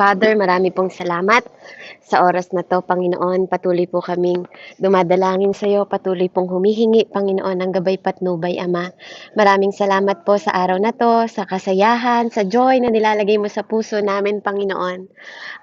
Father, marami pong salamat sa oras na to, Panginoon. Patuloy po kaming dumadalangin sa iyo, patuloy pong humihingi, Panginoon, ng gabay patnubay, Ama. Maraming salamat po sa araw na to, sa kasayahan, sa joy na nilalagay mo sa puso namin, Panginoon.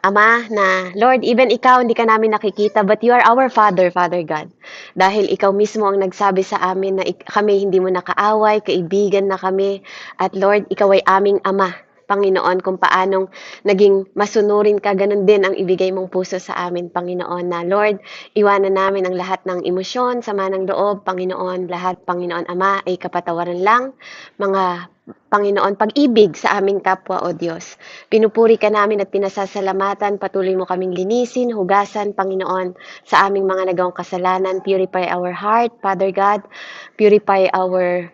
Ama, na Lord, even ikaw, hindi ka namin nakikita, but you are our Father, Father God. Dahil ikaw mismo ang nagsabi sa amin na kami hindi mo nakaaway, kaibigan na kami, at Lord, ikaw ay aming Ama. Panginoon, kung paanong naging masunurin ka, ganun din ang ibigay mong puso sa amin, Panginoon, na Lord, iwanan namin ang lahat ng emosyon, sama ng loob, Panginoon, lahat, Panginoon, Ama, ay kapatawaran lang, mga Panginoon, pag-ibig sa aming kapwa, O Diyos. Pinupuri ka namin at pinasasalamatan, patuloy mo kaming linisin, hugasan, Panginoon, sa aming mga nagawang kasalanan, purify our heart, Father God, purify our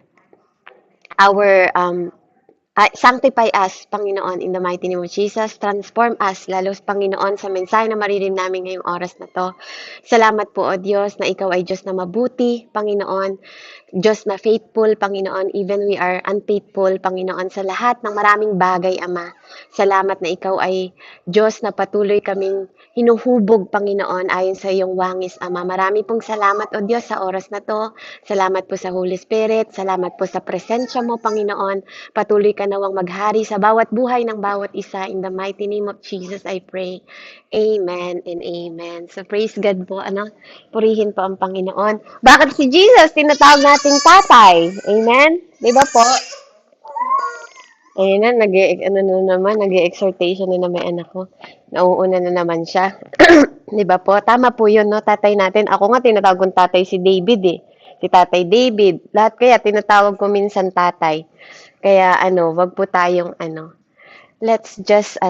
sanctify us, Panginoon, in the mighty name of Jesus. Transform us, lalo, Panginoon, sa mensahe na maririm namin ngayong oras na to. Salamat po, O Diyos, na Ikaw ay Diyos na mabuti, Panginoon. Diyos na faithful, Panginoon, even we are unfaithful, Panginoon, sa lahat ng maraming bagay, Ama. Salamat na Ikaw ay Diyos na patuloy kaming hinuhubog, Panginoon, ayon sa iyong wangis, Ama. Marami pong salamat, O Diyos, sa oras na to. Salamat po sa Holy Spirit. Salamat po sa presensya mo, Panginoon. Patuloy ka nawang maghari sa bawat buhay ng bawat isa. In the mighty name of Jesus, I pray. Amen and amen. So, praise God po, purihin po ang Panginoon. Bakit si Jesus tinatawag nating tatay? Amen? Di ba po? Ayun na, nag-exhortation na naman anak ko. Nauuna na naman siya. Di ba po? Tama po yun, no? Tatay natin. Ako nga, tinatawag kong tatay si David, eh. Si Tatay David. Lahat kaya, tinatawag ko minsan tatay. Kaya, wag po tayong, let's just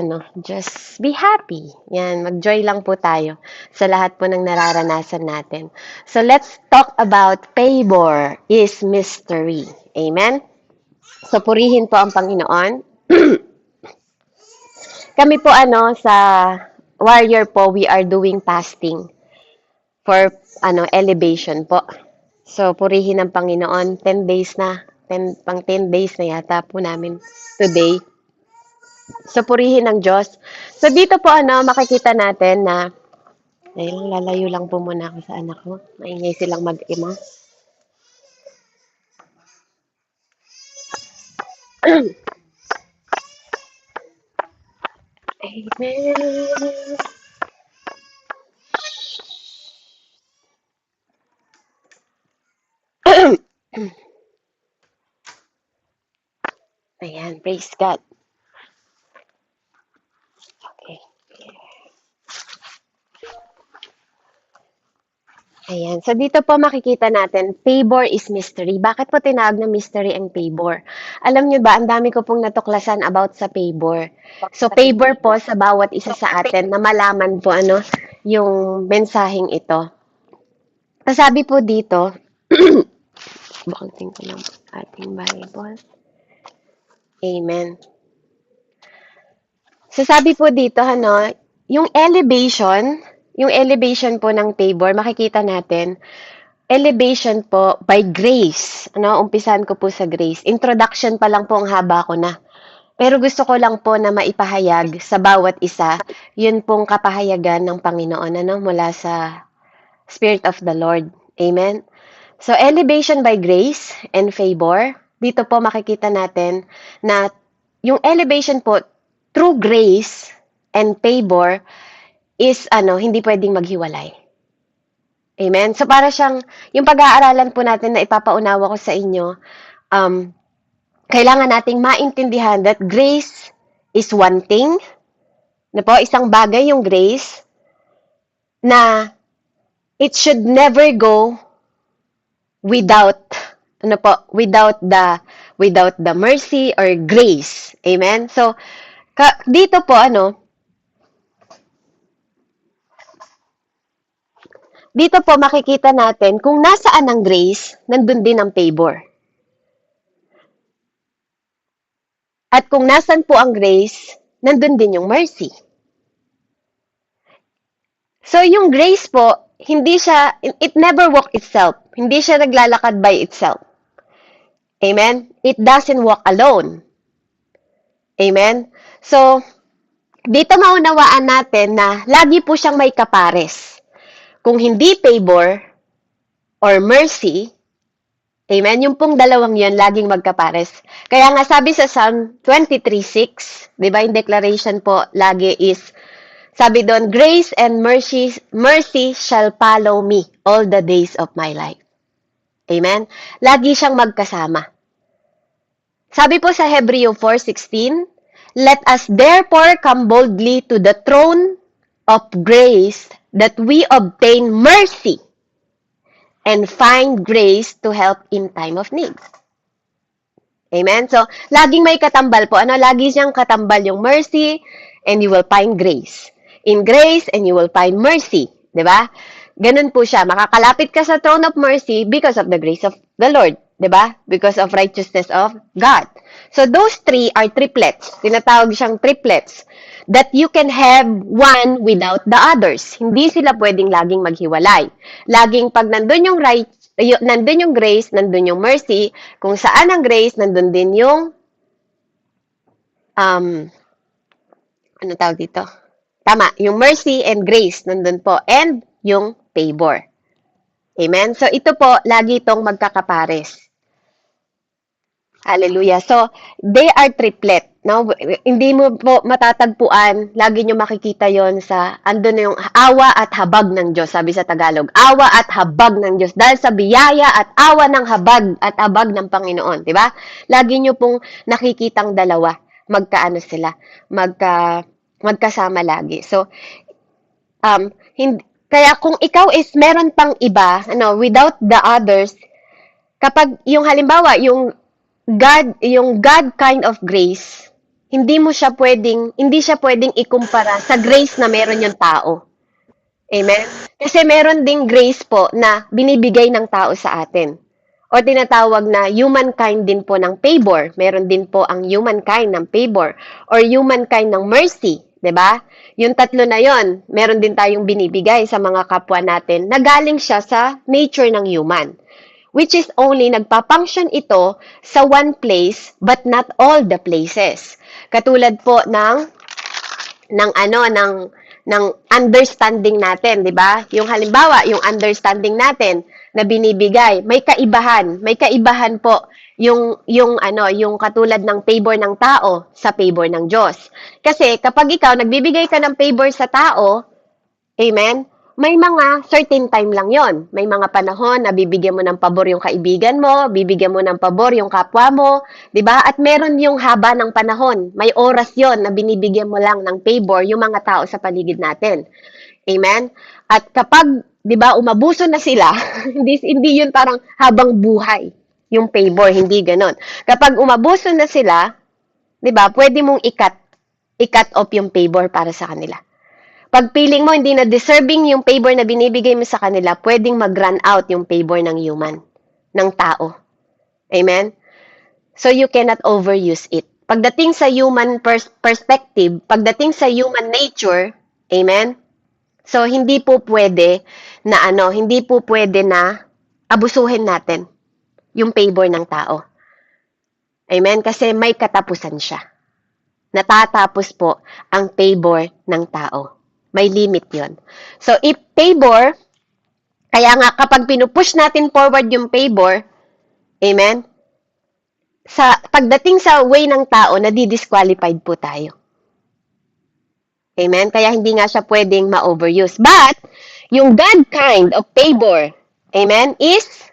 be happy. Yan, mag-joy lang po tayo sa lahat po ng nararanasan natin. So, let's talk about favor is mystery. Amen? So, purihin po ang Panginoon. Kami po, sa Warrior po, we are doing fasting for, elevation po. So, purihin ang Panginoon. 10 days na. Pang 10 days na yata po namin today. So, purihin ng Diyos. So, dito po, makikita natin na, lalayo lang po muna ako sa anak ko. Maingay silang mag-ima. Amen. Ayan, praise God. Okay. Ayan. So, dito po makikita natin, favor is mystery. Bakit po tinawag na mystery ang favor? Alam nyo ba, ang dami ko pong natuklasan about sa favor. So, favor po sa bawat isa sa atin na malaman po, yung mensaheng ito. Sabi po dito, bukatin ko lang ating Bible. Amen. So, sabi po dito, yung elevation po ng favor, makikita natin, elevation po by grace. Umpisan ko po sa grace. Introduction pa lang po ang haba ko na. Pero gusto ko lang po na maipahayag sa bawat isa, yun pong kapahayagan ng Panginoon, mula sa Spirit of the Lord. Amen? So, elevation by grace and favor, dito po makikita natin na yung elevation po through grace and favor is, hindi pwedeng maghiwalay. Amen? So, para siyang, yung pag-aaralan po natin na ipapaunawa ko sa inyo, kailangan nating maintindihan that grace is one thing, isang bagay yung grace, na it should never go without the mercy or grace. Amen? So, dito po, dito po makikita natin kung nasaan ang grace, nandun din ang favor. At kung nasan po ang grace, nandun din yung mercy. So, yung grace po, it never walk itself. Hindi siya naglalakad by itself. Amen? It doesn't walk alone. Amen? So, dito maunawaan natin na lagi po siyang may kapares. Kung hindi favor or mercy, amen, yung pong dalawang yan, laging magkapares. Kaya nga sabi sa Psalm 23:6, di ba, yung declaration po lagi is, sabi doon, grace and mercy shall follow me all the days of my life. Amen? Lagi siyang magkasama. Sabi po sa Hebreo 4:16, let us therefore come boldly to the throne of grace that we obtain mercy and find grace to help in time of need. Amen? So, laging may katambal po. Ano? Lagi siyang katambal yung mercy and you will find grace. In grace and you will find mercy. Diba? Ganun po siya. Makakalapit ka sa throne of mercy because of the grace of the Lord. Diba? Because of righteousness of God. So, those three are triplets. Tinatawag siyang triplets. That you can have one without the others. Hindi sila pwedeng laging maghiwalay. Laging pag nandun yung nandun yung grace, nandun yung mercy. Kung saan ang grace, nandun din yung ano tawag dito? Tama, yung mercy and grace nandun po. And yung favor. Amen? So, ito po, lagi itong magkakapares. Hallelujah. So, they are triplet. No? Hindi mo po matatagpuan, lagi nyo makikita yon sa, andun na yung awa at habag ng Diyos, sabi sa Tagalog. Awa at habag ng Diyos. Dahil sa biyaya at awa ng habag at habag ng Panginoon. Diba? Lagi nyo pong nakikitang dalawa. Magkaano sila. Magkasama lagi. So, kaya kung ikaw is meron pang iba, without the others, kapag yung halimbawa, yung God kind of grace, hindi siya pwedeng ikumpara sa grace na meron yung tao. Amen? Kasi meron ding grace po na binibigay ng tao sa atin. O tinatawag na humankind din po ng favor. Meron din po ang humankind ng favor or humankind ng mercy. 'Di ba? Yung tatlo na yon, meron din tayong binibigay sa mga kapwa natin na galing siya sa nature ng human. Which is only nagpa-function ito sa one place but not all the places. Katulad po ng understanding natin, 'di ba? Yung halimbawa, yung understanding natin na binibigay, may kaibahan po yung katulad ng favor ng tao sa favor ng Diyos. Kasi kapag ikaw nagbibigay ka ng favor sa tao, amen? May mga certain time lang yon. May mga panahon na bibigyan mo ng pabor yung kaibigan mo, bibigyan mo ng pabor yung kapwa mo, 'di ba? At meron yung haba ng panahon. May oras yon na binibigyan mo lang ng favor yung mga tao sa paligid natin. Amen? At kapag, 'di ba, umabuso na sila, hindi yun parang habang buhay yung favor, hindi ganoon. Kapag umabuso na sila, 'di ba? Pwede mong i-cut off yung favor para sa kanila. Pag feeling mo hindi na deserving yung favor na binibigay mo sa kanila, pwedeng mag-run out yung favor ng human, ng tao. Amen? So you cannot overuse it. Pagdating sa human perspective, pagdating sa human nature, amen? So hindi po pwede na abusuhin natin yung favor ng tao. Amen? Kasi may katapusan siya. Natatapos po ang favor ng tao. May limit yon. So, if favor, kaya nga kapag pinupush natin forward yung favor, amen, pagdating sa way ng tao, nadi-disqualified po tayo. Amen? Kaya hindi nga siya pwedeng ma-overuse. But, yung God kind of favor, amen, is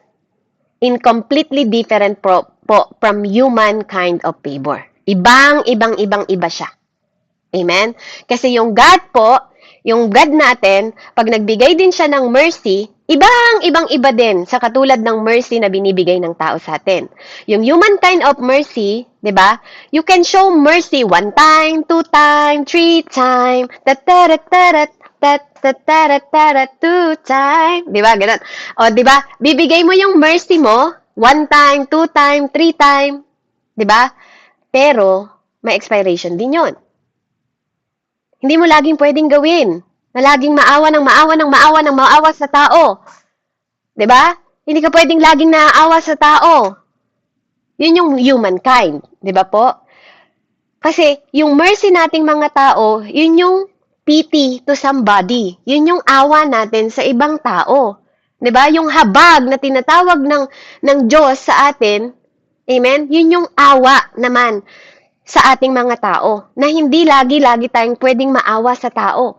completely different from human kind of favor. Ibang-iba siya. Amen? Kasi yung God po, yung God natin, pag nagbigay din siya ng mercy, ibang-iba din sa katulad ng mercy na binibigay ng tao sa atin. Yung human kind of mercy, 'di ba? You can show mercy 1 time, 2 time, 3 time, 2 time, 'di ba? Ganun. O 'di ba? Bibigay mo yung mercy mo 1 time, 2 time, 3 time, 'di ba? Pero may expiration din 'yon. Hindi mo laging pwedeng gawin na laging maawa sa tao. 'Di ba? Hindi ka pwedeng laging naaawa sa tao. Yun yung humankind, 'di ba po? Kasi yung mercy nating mga tao, yun yung pity to somebody. Yun yung awa natin sa ibang tao. 'Di ba? Yung habag na tinatawag ng Diyos sa atin, amen? Yun yung awa naman sa ating mga tao. Na hindi lagi-lagi tayong pwedeng maawa sa tao.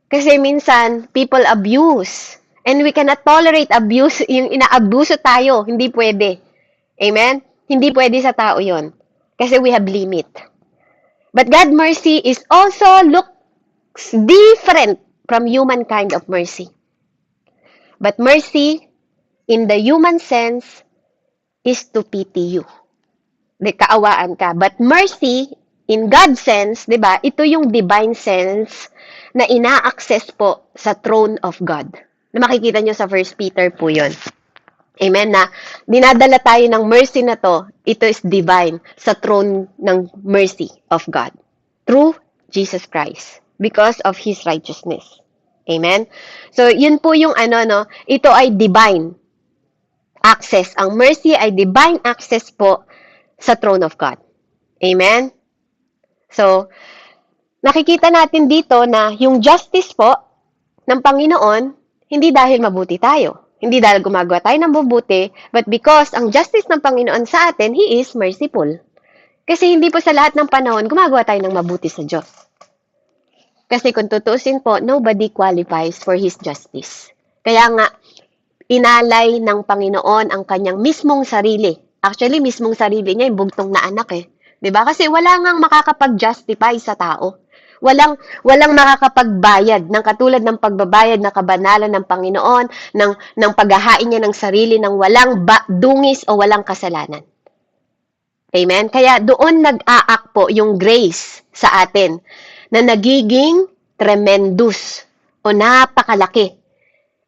Kasi minsan, people abuse. And we cannot tolerate abuse, yung inaabuso tayo. Hindi pwede. Amen? Hindi pwede sa tao yon. Kasi we have limit. But God's mercy is also looks different from human kind of mercy. But mercy, in the human sense, is to pity you. Kaawaan ka. But mercy, in God's sense, di ba, ito yung divine sense na ina-access po sa throne of God. Na makikita nyo sa 1 Peter po yun. Amen, na dinadala tayo ng mercy na to, ito is divine, sa throne ng mercy of God. Through Jesus Christ. Because of His righteousness. Amen? So, yun po yung ito ay divine access. Ang mercy ay divine access po sa throne of God. Amen? So, nakikita natin dito na yung justice po ng Panginoon, hindi dahil mabuti tayo. Hindi dahil gumagawa tayo ng mabuti, but because ang justice ng Panginoon sa atin, He is merciful. Kasi hindi po sa lahat ng panahon gumagawa tayo ng mabuti sa Diyos. Kasi kung tutuusin po, nobody qualifies for His justice. Kaya nga, inalay ng Panginoon ang kanyang mismong sarili. Actually, mismong sarili niya, yung bugtong na anak eh. 'Di ba? Kasi wala ngang makakapag-justify sa tao. Walang makakapagbayad ng katulad ng pagbabayad na kabanalan ng Panginoon, ng paghahain niya ng sarili ng walang dungis o walang kasalanan. Amen? Kaya doon nag-aak po yung grace sa atin na nagiging tremendous o napakalaki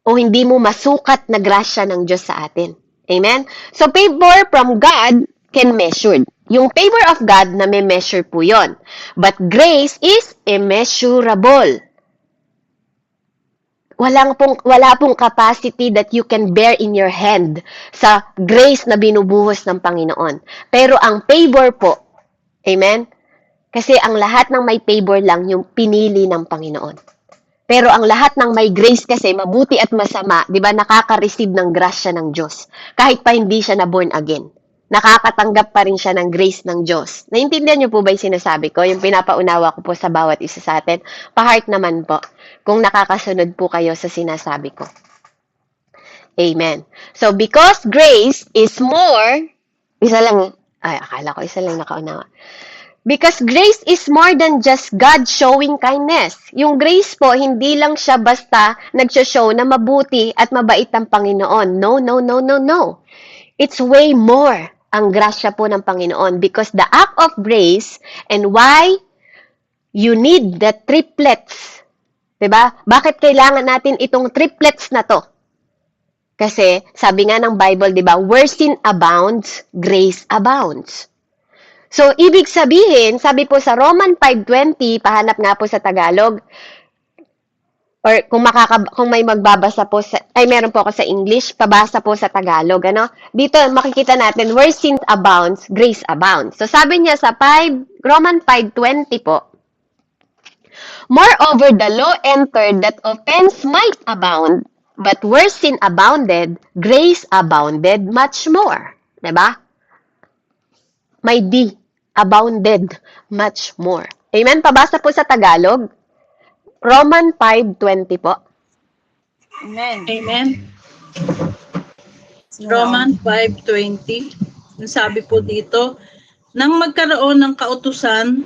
o hindi mo masukat na grasya ng Diyos sa atin. Amen? So, favor from God can measured. Yung favor of God na may measure po yon. But grace is immeasurable. Wala pong capacity that you can bear in your hand sa grace na binubuhos ng Panginoon. Pero ang favor po, amen? Kasi ang lahat ng may favor lang yung pinili ng Panginoon. Pero ang lahat ng may grace kasi, mabuti at masama, di ba, nakaka-receive ng grasya ng Diyos. Kahit pa hindi siya na born again. Nakakatanggap pa rin siya ng grace ng Diyos. Naintindihan niyo po ba yung sinasabi ko? Yung pinapaunawa ko po sa bawat isa sa atin? Pa-heart naman po, kung nakakasunod po kayo sa sinasabi ko. Amen. So, because grace is more, akala ko isa lang nakaunawa. Because grace is more than just God showing kindness. Yung grace po, hindi lang siya basta nagsho-show na mabuti at mabait ang Panginoon. No, no, no, no, no. It's way more ang grasya po ng Panginoon because the act of grace and why you need the triplets. Diba? Bakit kailangan natin itong triplets na to? Kasi sabi nga ng Bible, diba, where sin abounds, grace abounds. So, ibig sabihin, sabi po sa Roman 5:20, pahanap nga po sa Tagalog, or kung may magbabasa po meron po ako sa English, pabasa po sa Tagalog, Dito makikita natin where sin abounds, grace abounds. So sabi niya sa Roman 5:20 po, moreover the law entered that offense might abound, but where sin abounded, grace abounded much more. Diba? May D, abounded much more. Amen? Pabasa po sa Tagalog. Roman 5:20 po. Amen. Amen. Roman 5:20. Sabi po dito, nang magkaroon ng kautusan,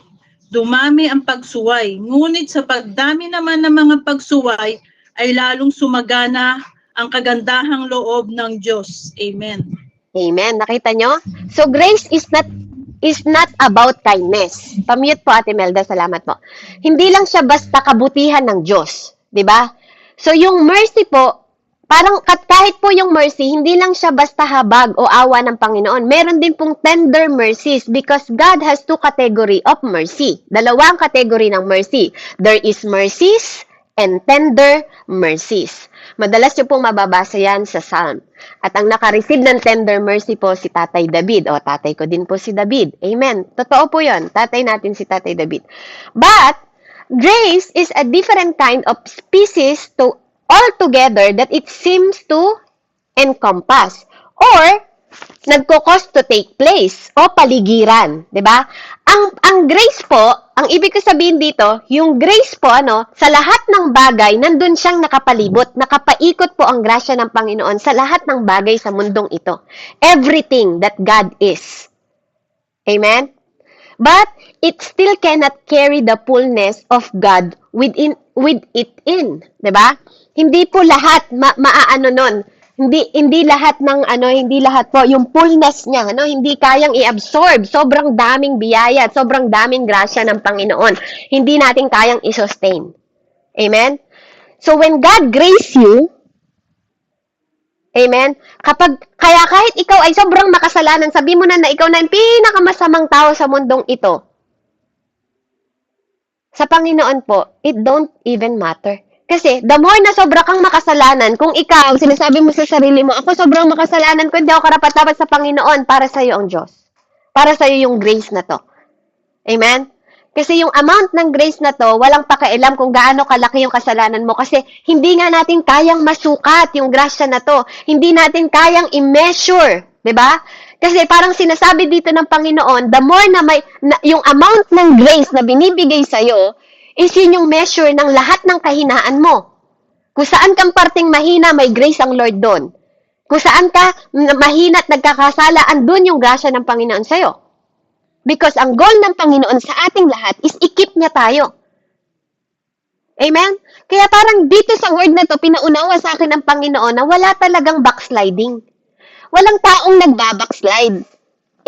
dumami ang pagsuway. Ngunit sa pagdami naman ng mga pagsuway, ay lalong sumagana ang kagandahang loob ng Diyos. Amen. Amen. Nakita nyo? So, grace is not about kindness. Pamute po, Ate Melda. Salamat po. Hindi lang siya basta kabutihan ng Diyos. Diba? So, yung mercy po, parang kahit po yung mercy, hindi lang siya basta habag o awa ng Panginoon. Meron din pong tender mercies because God has two category of mercy. Dalawang category ng mercy. There is mercies and tender mercies. Madalas nyo pong mababasa yan sa Psalm. At ang nakareceive ng tender mercy po si Tatay David. O, tatay ko din po si David. Amen. Totoo po yun. Tatay natin si Tatay David. But, grace is a different kind of species to altogether that it seems to encompass. Or, nagko-cause to take place o paligiran, 'di ba? Ang grace po, ang ibig ko sabihin dito, yung grace po sa lahat ng bagay nandun siyang nakapalibot, nakapaikot po ang grasya ng Panginoon sa lahat ng bagay sa mundong ito. Everything that God is. Amen. But it still cannot carry the fullness of God with it in, 'di ba? Hindi po lahat maaano nun. Hindi lahat ng hindi lahat po yung fullness niya, hindi kayang i-absorb. Sobrang daming biyaya at sobrang daming grasya ng Panginoon. Hindi natin kayang i-sustain. Amen? So when God grace you, amen, kaya kahit ikaw ay sobrang makasalanan, sabi mo na ikaw na yung pinakamasamang tao sa mundong ito, sa Panginoon po, it don't even matter. Kasi, the more na sobra kang makasalanan, kung ikaw, sinasabi mo sa sarili mo, ako sobrang makasalanan ko, hindi ako karapat-dapat sa Panginoon, para sa'yo ang Diyos. Para sa'yo yung grace na to. Amen? Kasi yung amount ng grace na to, walang pakialam kung gaano kalaki yung kasalanan mo. Kasi, hindi nga natin kayang masukat yung grasya na to. Hindi natin kayang i-measure. Diba? Kasi parang sinasabi dito ng Panginoon, the more na yung amount ng grace na binibigay sa'yo, is yun yung measure ng lahat ng kahinaan mo. Kung saan kang parting mahina, may grace ang Lord doon. Kung saan ka mahina at nagkakasala, andun yung grasya ng Panginoon sa'yo. Because ang goal ng Panginoon sa ating lahat is i-keep niya tayo. Amen? Kaya parang dito sa word na to, pinaunawa sa akin ng Panginoon na wala talagang backsliding. Walang taong nagbabackslide.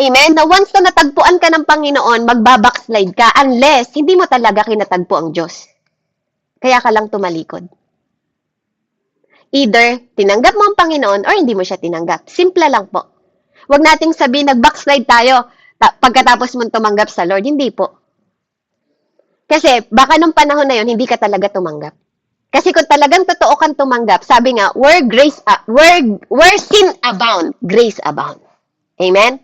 Amen? Na once na natagpuan ka ng Panginoon, magbabackslide ka unless hindi mo talaga kinatagpo ang Diyos. Kaya ka lang tumalikod. Either tinanggap mo ang Panginoon or hindi mo siya tinanggap. Simple lang po. Huwag nating sabihin, nag-backslide tayo pagkatapos mong tumanggap sa Lord. Hindi po. Kasi baka nung panahon na yon hindi ka talaga tumanggap. Kasi kung talagang totoo kang tumanggap, sabi nga, where sin abound, grace abound. Amen?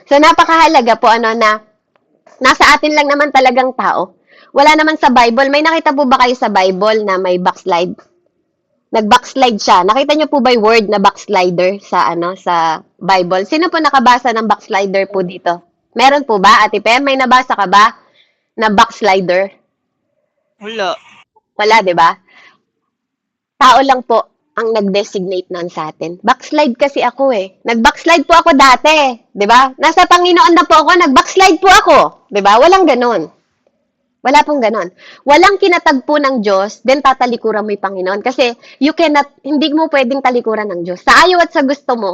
So, napakahalaga po na nasa atin lang naman talagang tao. Wala naman sa Bible. May nakita po ba kayo sa Bible na may backslide? Nag-backslide siya. Nakita niyo po ba yung word na backslider sa Bible? Sino po nakabasa ng backslider po dito? Meron po ba, Ate Pem? May nabasa ka ba na backslider? Wala. Wala, di ba? Tao lang po ang nag-designate noon sa atin. Backslide kasi ako Nag-backslide po ako dati, 'di ba? Nasa Panginoon na po ako, nag-backslide po ako, 'di ba? Walang ganoon. Wala pong ganoon. Walang kinatagpo ng Diyos, then tatalikuran mo 'yung Panginoon kasi hindi mo pwedeng talikuran ng Diyos. Sa ayaw at sa gusto mo,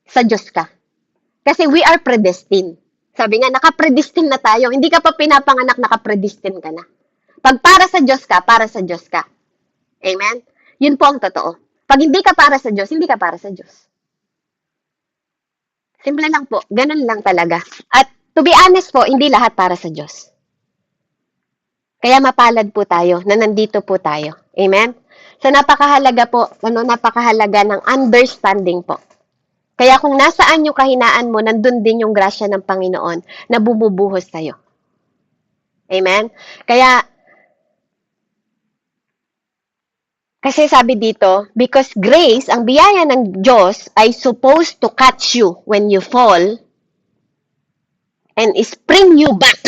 sa Diyos ka. Kasi we are predestined. Sabi nga, naka-predestined na tayo. Hindi ka pa pinapanganak, naka-predestined ka na. Pag para sa Diyos ka, para sa Diyos ka. Amen? Yun po ang totoo. Pag hindi ka para sa Diyos, hindi ka para sa Diyos. Simple lang po. Ganun lang talaga. At to be honest po, hindi lahat para sa Diyos. Kaya mapalad po tayo na nandito po tayo. Amen? So napakahalaga po, napakahalaga ng understanding po. Kaya kung nasaan yung kahinaan mo, nandun din yung grasya ng Panginoon na bumubuhos sa'yo. Amen? Kasi sabi dito, because grace, ang biyaya ng Diyos ay supposed to catch you when you fall and spring you back.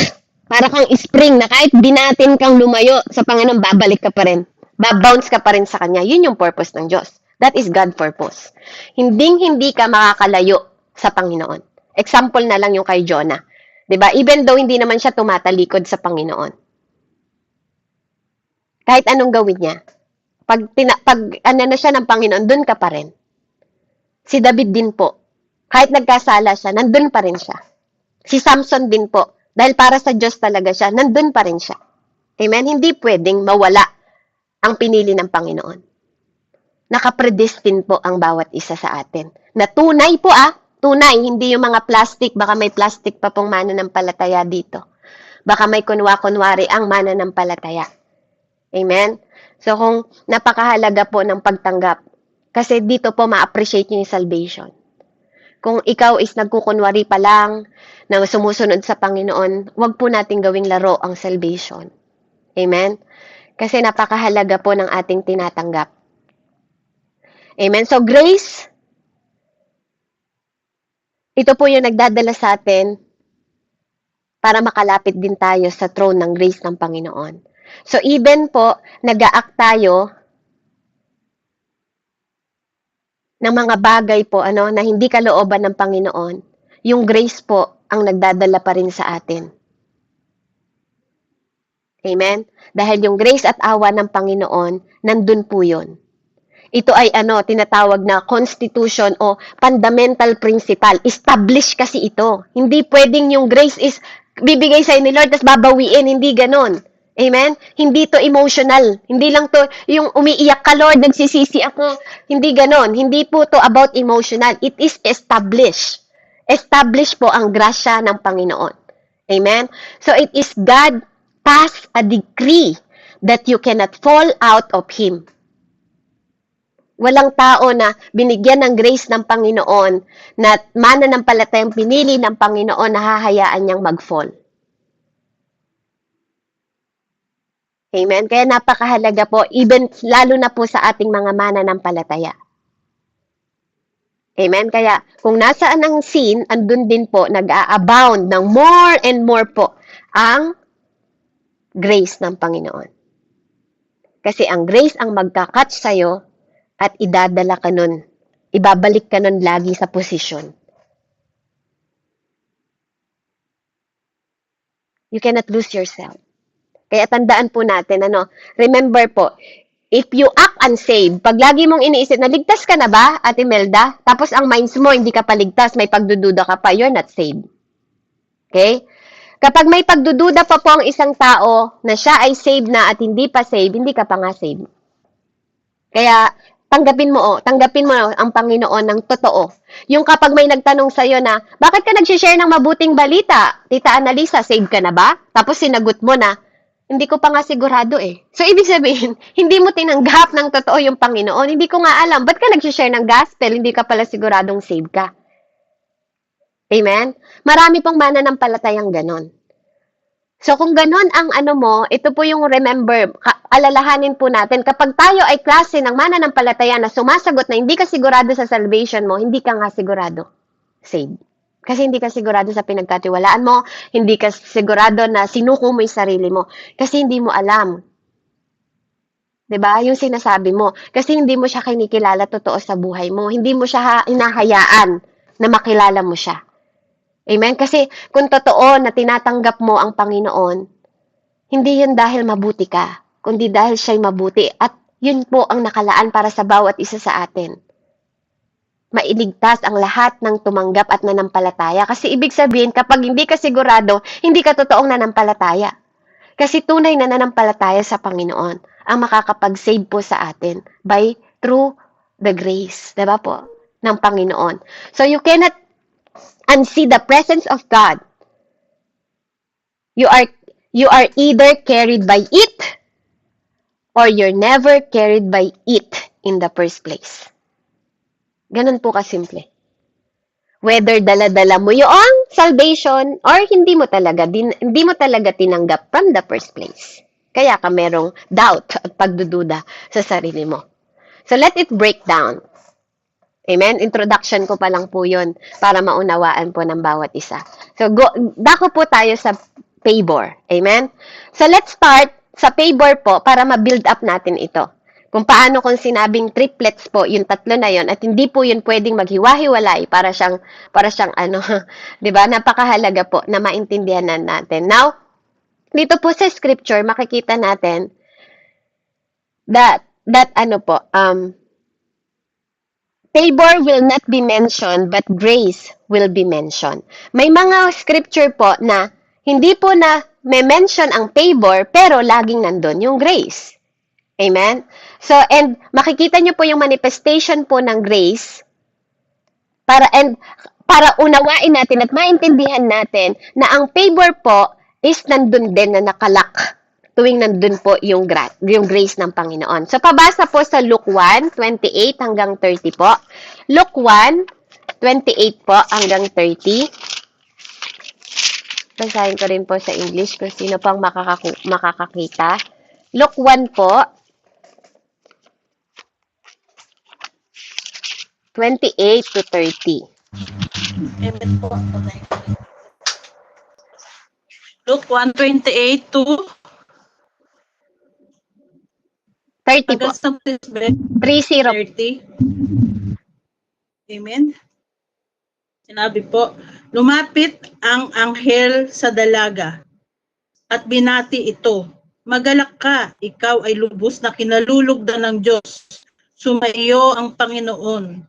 Para kang spring na kahit binatin kang lumayo sa Panginoon, babalik ka pa rin. Babounce ka pa rin sa Kanya. Yun yung purpose ng Diyos. That is God purpose. Hindi ka makakalayo sa Panginoon. Example na lang yung kay Jonah. 'Di ba? Even though hindi naman siya tumatalikod sa Panginoon. Kahit anong gawin niya, pag na siya ng Panginoon, dun ka pa rin. Si David din po. Kahit nagkasala siya, nandun pa rin siya. Si Samson din po. Dahil para sa Diyos talaga siya, nandun pa rin siya. Amen? Hindi pwedeng mawala ang pinili ng Panginoon. Nakapredestin po ang bawat isa sa atin. Na tunay po tunay, hindi yung mga plastic. Baka may plastic pa pong mananampalataya dito. Baka may kunwa-kunwari ang mananampalataya. Amen? So, kung napakahalaga po ng pagtanggap, kasi dito po ma-appreciate niyo yung salvation. Kung ikaw is nagkukunwari pa lang na sumusunod sa Panginoon, wag po nating gawing laro ang salvation. Amen? Kasi napakahalaga po ng ating tinatanggap. Amen? So, grace, ito po yung nagdadala sa atin para makalapit din tayo sa throne ng grace ng Panginoon. So, even po, nag-a-act tayo ng mga bagay po na hindi kalooban ng Panginoon, yung grace po ang nagdadala pa rin sa atin. Amen? Dahil yung grace at awa ng Panginoon, nandun po yun. Ito ay tinatawag na constitution o fundamental principle. Established kasi ito. Hindi pwedeng yung grace is bibigay sa'yo ni Lord, tapos babawiin. Hindi ganon. Amen? Hindi to emotional. Hindi lang to yung umiiyak ka, Lord, nagsisisi ako. Hindi ganon. Hindi po to about emotional. It is established. Established po ang grasya ng Panginoon. Amen? So it is God passed a decree that you cannot fall out of Him. Walang tao na binigyan ng grace ng Panginoon na mananampalatayang pinili ng Panginoon na hahayaan niyang mag-fall. Amen? Kaya napakahalaga po, even lalo na po sa ating mga mananampalataya. Amen? Kaya kung nasaan ang sin, andun din po, nag-a-abound ng more and more po ang grace ng Panginoon. Kasi ang grace ang magka-catch sa'yo at idadala ka nun. Ibabalik ka nun lagi sa posisyon. You cannot lose yourself. Kaya tandaan po natin, remember po, if you act unsaved, pag lagi mong iniisip, naligtas ka na ba, Ate Melda? Tapos ang minds mo, hindi ka pa ligtas, may pagdududa ka pa, you're not saved. Okay? Kapag may pagdududa pa po ang isang tao na siya ay saved na at hindi pa saved, hindi ka pa nga saved. Kaya, tanggapin mo ang Panginoon ng totoo. Yung kapag may nagtanong sa'yo na, bakit ka nag-share ng mabuting balita? Tita Annalisa, saved ka na ba? Tapos sinagot mo na, hindi ko pa nga sigurado eh. So, ibig sabihin, hindi mo tinanggap ng totoo yung Panginoon. Hindi ko nga alam, ba't ka nag-share ng gospel? Hindi ka pala siguradong saved ka. Amen? Marami pong mananampalatayang ganon. So, kung ganon ang ito po yung remember, alalahanin po natin, kapag tayo ay klase ng mananampalataya na sumasagot na hindi ka sigurado sa salvation mo, hindi ka nga sigurado saved. Kasi hindi ka sigurado sa pinagkatiwalaan mo, hindi ka sigurado na sinuko mo yung sarili mo, kasi hindi mo alam. 'Di ba? Yung sinasabi mo, kasi hindi mo siya kinikilala totoo sa buhay mo, hindi mo siya hinahayaan na makilala mo siya. Amen? Kasi kung totoo na tinatanggap mo ang Panginoon, hindi yun dahil mabuti ka, kundi dahil siya'y mabuti. At yun po ang nakalaan para sa bawat isa sa atin. Mailigtas ang lahat ng tumanggap at nanampalataya. Kasi ibig sabihin, kapag hindi ka sigurado, hindi ka totoong nanampalataya. Kasi tunay na nanampalataya sa Panginoon ang makakapag-save po sa atin through the grace, diba po, ng Panginoon. So you cannot unsee the presence of God. You are either carried by it or you're never carried by it in the first place. Ganun po kasimple. Whether dala-dala mo yung salvation or hindi mo talaga tinanggap from the first place. Kaya ka merong doubt at pagdududa sa sarili mo. So let it break down. Amen? Introduction ko pa lang po yun para maunawaan po ng bawat isa. So, dako po tayo sa favor. Amen? So, let's start sa favor po para ma-build up natin ito. Kung paano kung sinabing triplets po, yung tatlo na yon at hindi po yun pwedeng maghiwa-hiwalay para siyang 'di ba? Napakahalaga po na maintindihan natin. Now, dito po sa scripture makikita natin that favor will not be mentioned, but grace will be mentioned. May mga scripture po na hindi po na may mention ang favor, pero laging nandun yung grace. Amen? So, and makikita nyo po yung manifestation po ng grace para unawain natin at maintindihan natin na ang favor po is nandun din na nakalak tuwing nandun po yung, yung grace ng Panginoon. So, pabasa po sa Luke 1:28 hanggang 30 po. Luke 1:28 po hanggang 30. Basahin ko rin po sa English kung sino pang makakakita. Luke 1 po, 28 to 30. Amen po. Luke 1:28 to 30 po. hanggang sa 30. 30. Amen. Sinabi po, lumapit ang anghel sa dalaga at binati ito. Magalak ka, ikaw ay lubos na kinalulugdan ng Diyos. Sumaiyo ang Panginoon.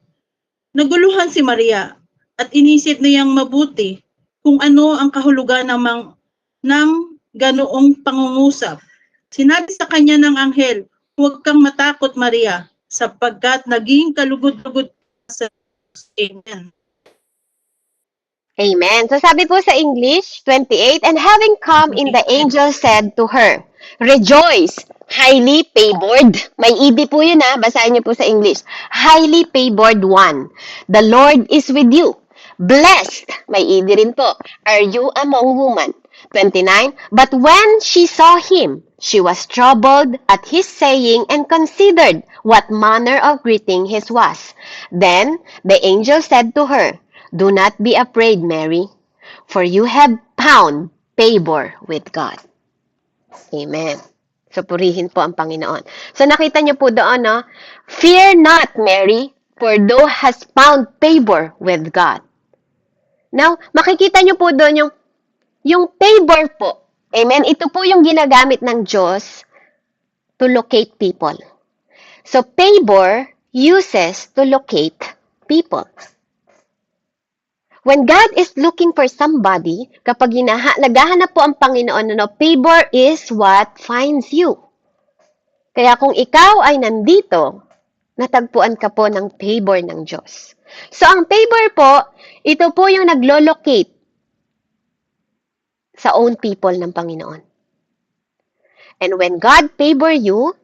Naguluhan si Maria at inisip niyang mabuti kung ano ang kahulugan ng ganoong pangungusap. Sinabi sa kanya ng anghel, huwag kang matakot, Maria, sapagkat naging kalugod-lugod sa Amen. Amen. So sabi po sa English, 28, and having come in, the angel said to her, rejoice, highly favored. May ED po yun basahin niyo po sa English. Highly favored one. The Lord is with you. Blessed, may ED rin po, are you among women. 29, but when she saw him, she was troubled at his saying and considered what manner of greeting his was. Then the angel said to her, do not be afraid, Mary, for you have found favor with God. Amen. So, purihin po ang Panginoon. So, nakita niyo po doon, no? Fear not, Mary, for thou hast found favor with God. Now, makikita niyo po doon yung favor po. Amen? Ito po yung ginagamit ng Diyos to locate people. So, favor uses to locate people. When God is looking for somebody, kapag naghahanap po ang Panginoon, favor is what finds you. Kaya kung ikaw ay nandito, natagpuan ka po ng favor ng Diyos. So, ang favor po, ito po yung naglo-locate sa own people ng Panginoon. And when God favor you,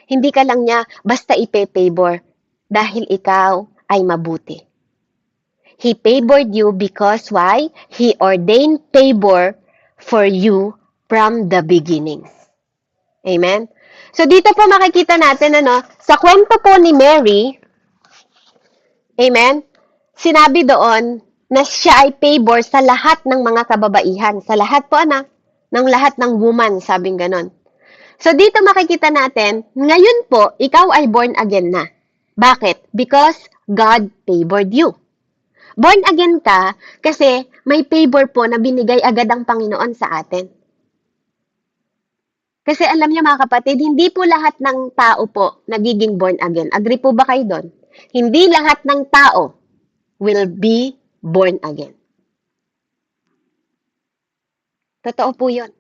hindi ka lang niya basta ipe-favor dahil ikaw ay mabuti. He favored you because why? He ordained favor for you from the beginning. Amen? So, dito po makikita natin, sa kwento po ni Mary, amen, sinabi doon na siya ay favor sa lahat ng mga kababaihan. Sa lahat po, ng lahat ng woman, sabing ganon. So, dito makikita natin, ngayon po, ikaw ay born again na. Bakit? Because God favored you. Born again ka kasi may favor po na binigay agad ang Panginoon sa atin. Kasi alam niyo mga kapatid, hindi po lahat ng tao po nagiging born again. Agree po ba kayo doon? Hindi lahat ng tao will be born again. Totoo po yun.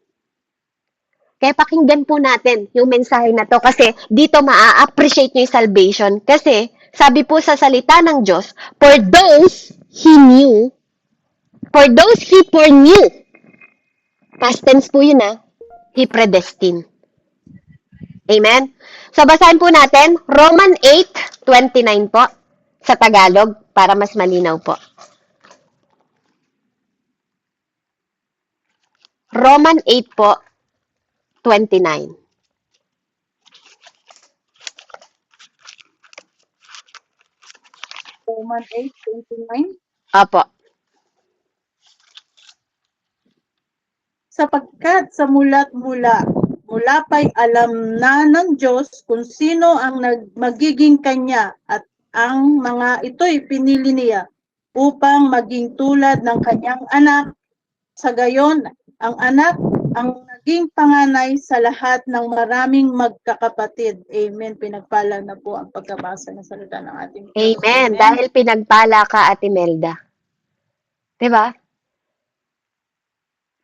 Kaya pakinggan po natin yung mensahe na to kasi dito maa-appreciate nyo yung salvation kasi sabi po sa salita ng Diyos, for those He knew, for those He foreknew, past tense po yun He predestined. Amen? So basahin po natin, Roman 8:29 po sa Tagalog para mas malinaw po. Roman 8 po, 29. Roman 8:29. Apo. Sapagkat sa mula pa'y alam na ng Diyos kung sino ang magiging kanya at ang mga ito'y pinili niya upang maging tulad ng kanyang anak. Sa gayon, ang anak ang naging panganay sa lahat ng maraming magkakapatid. Amen. Pinagpala na po ang pagkabasa ng salita ng ating Diyos. Amen. Dahil pinagpala ka, Ate Melda. Diba?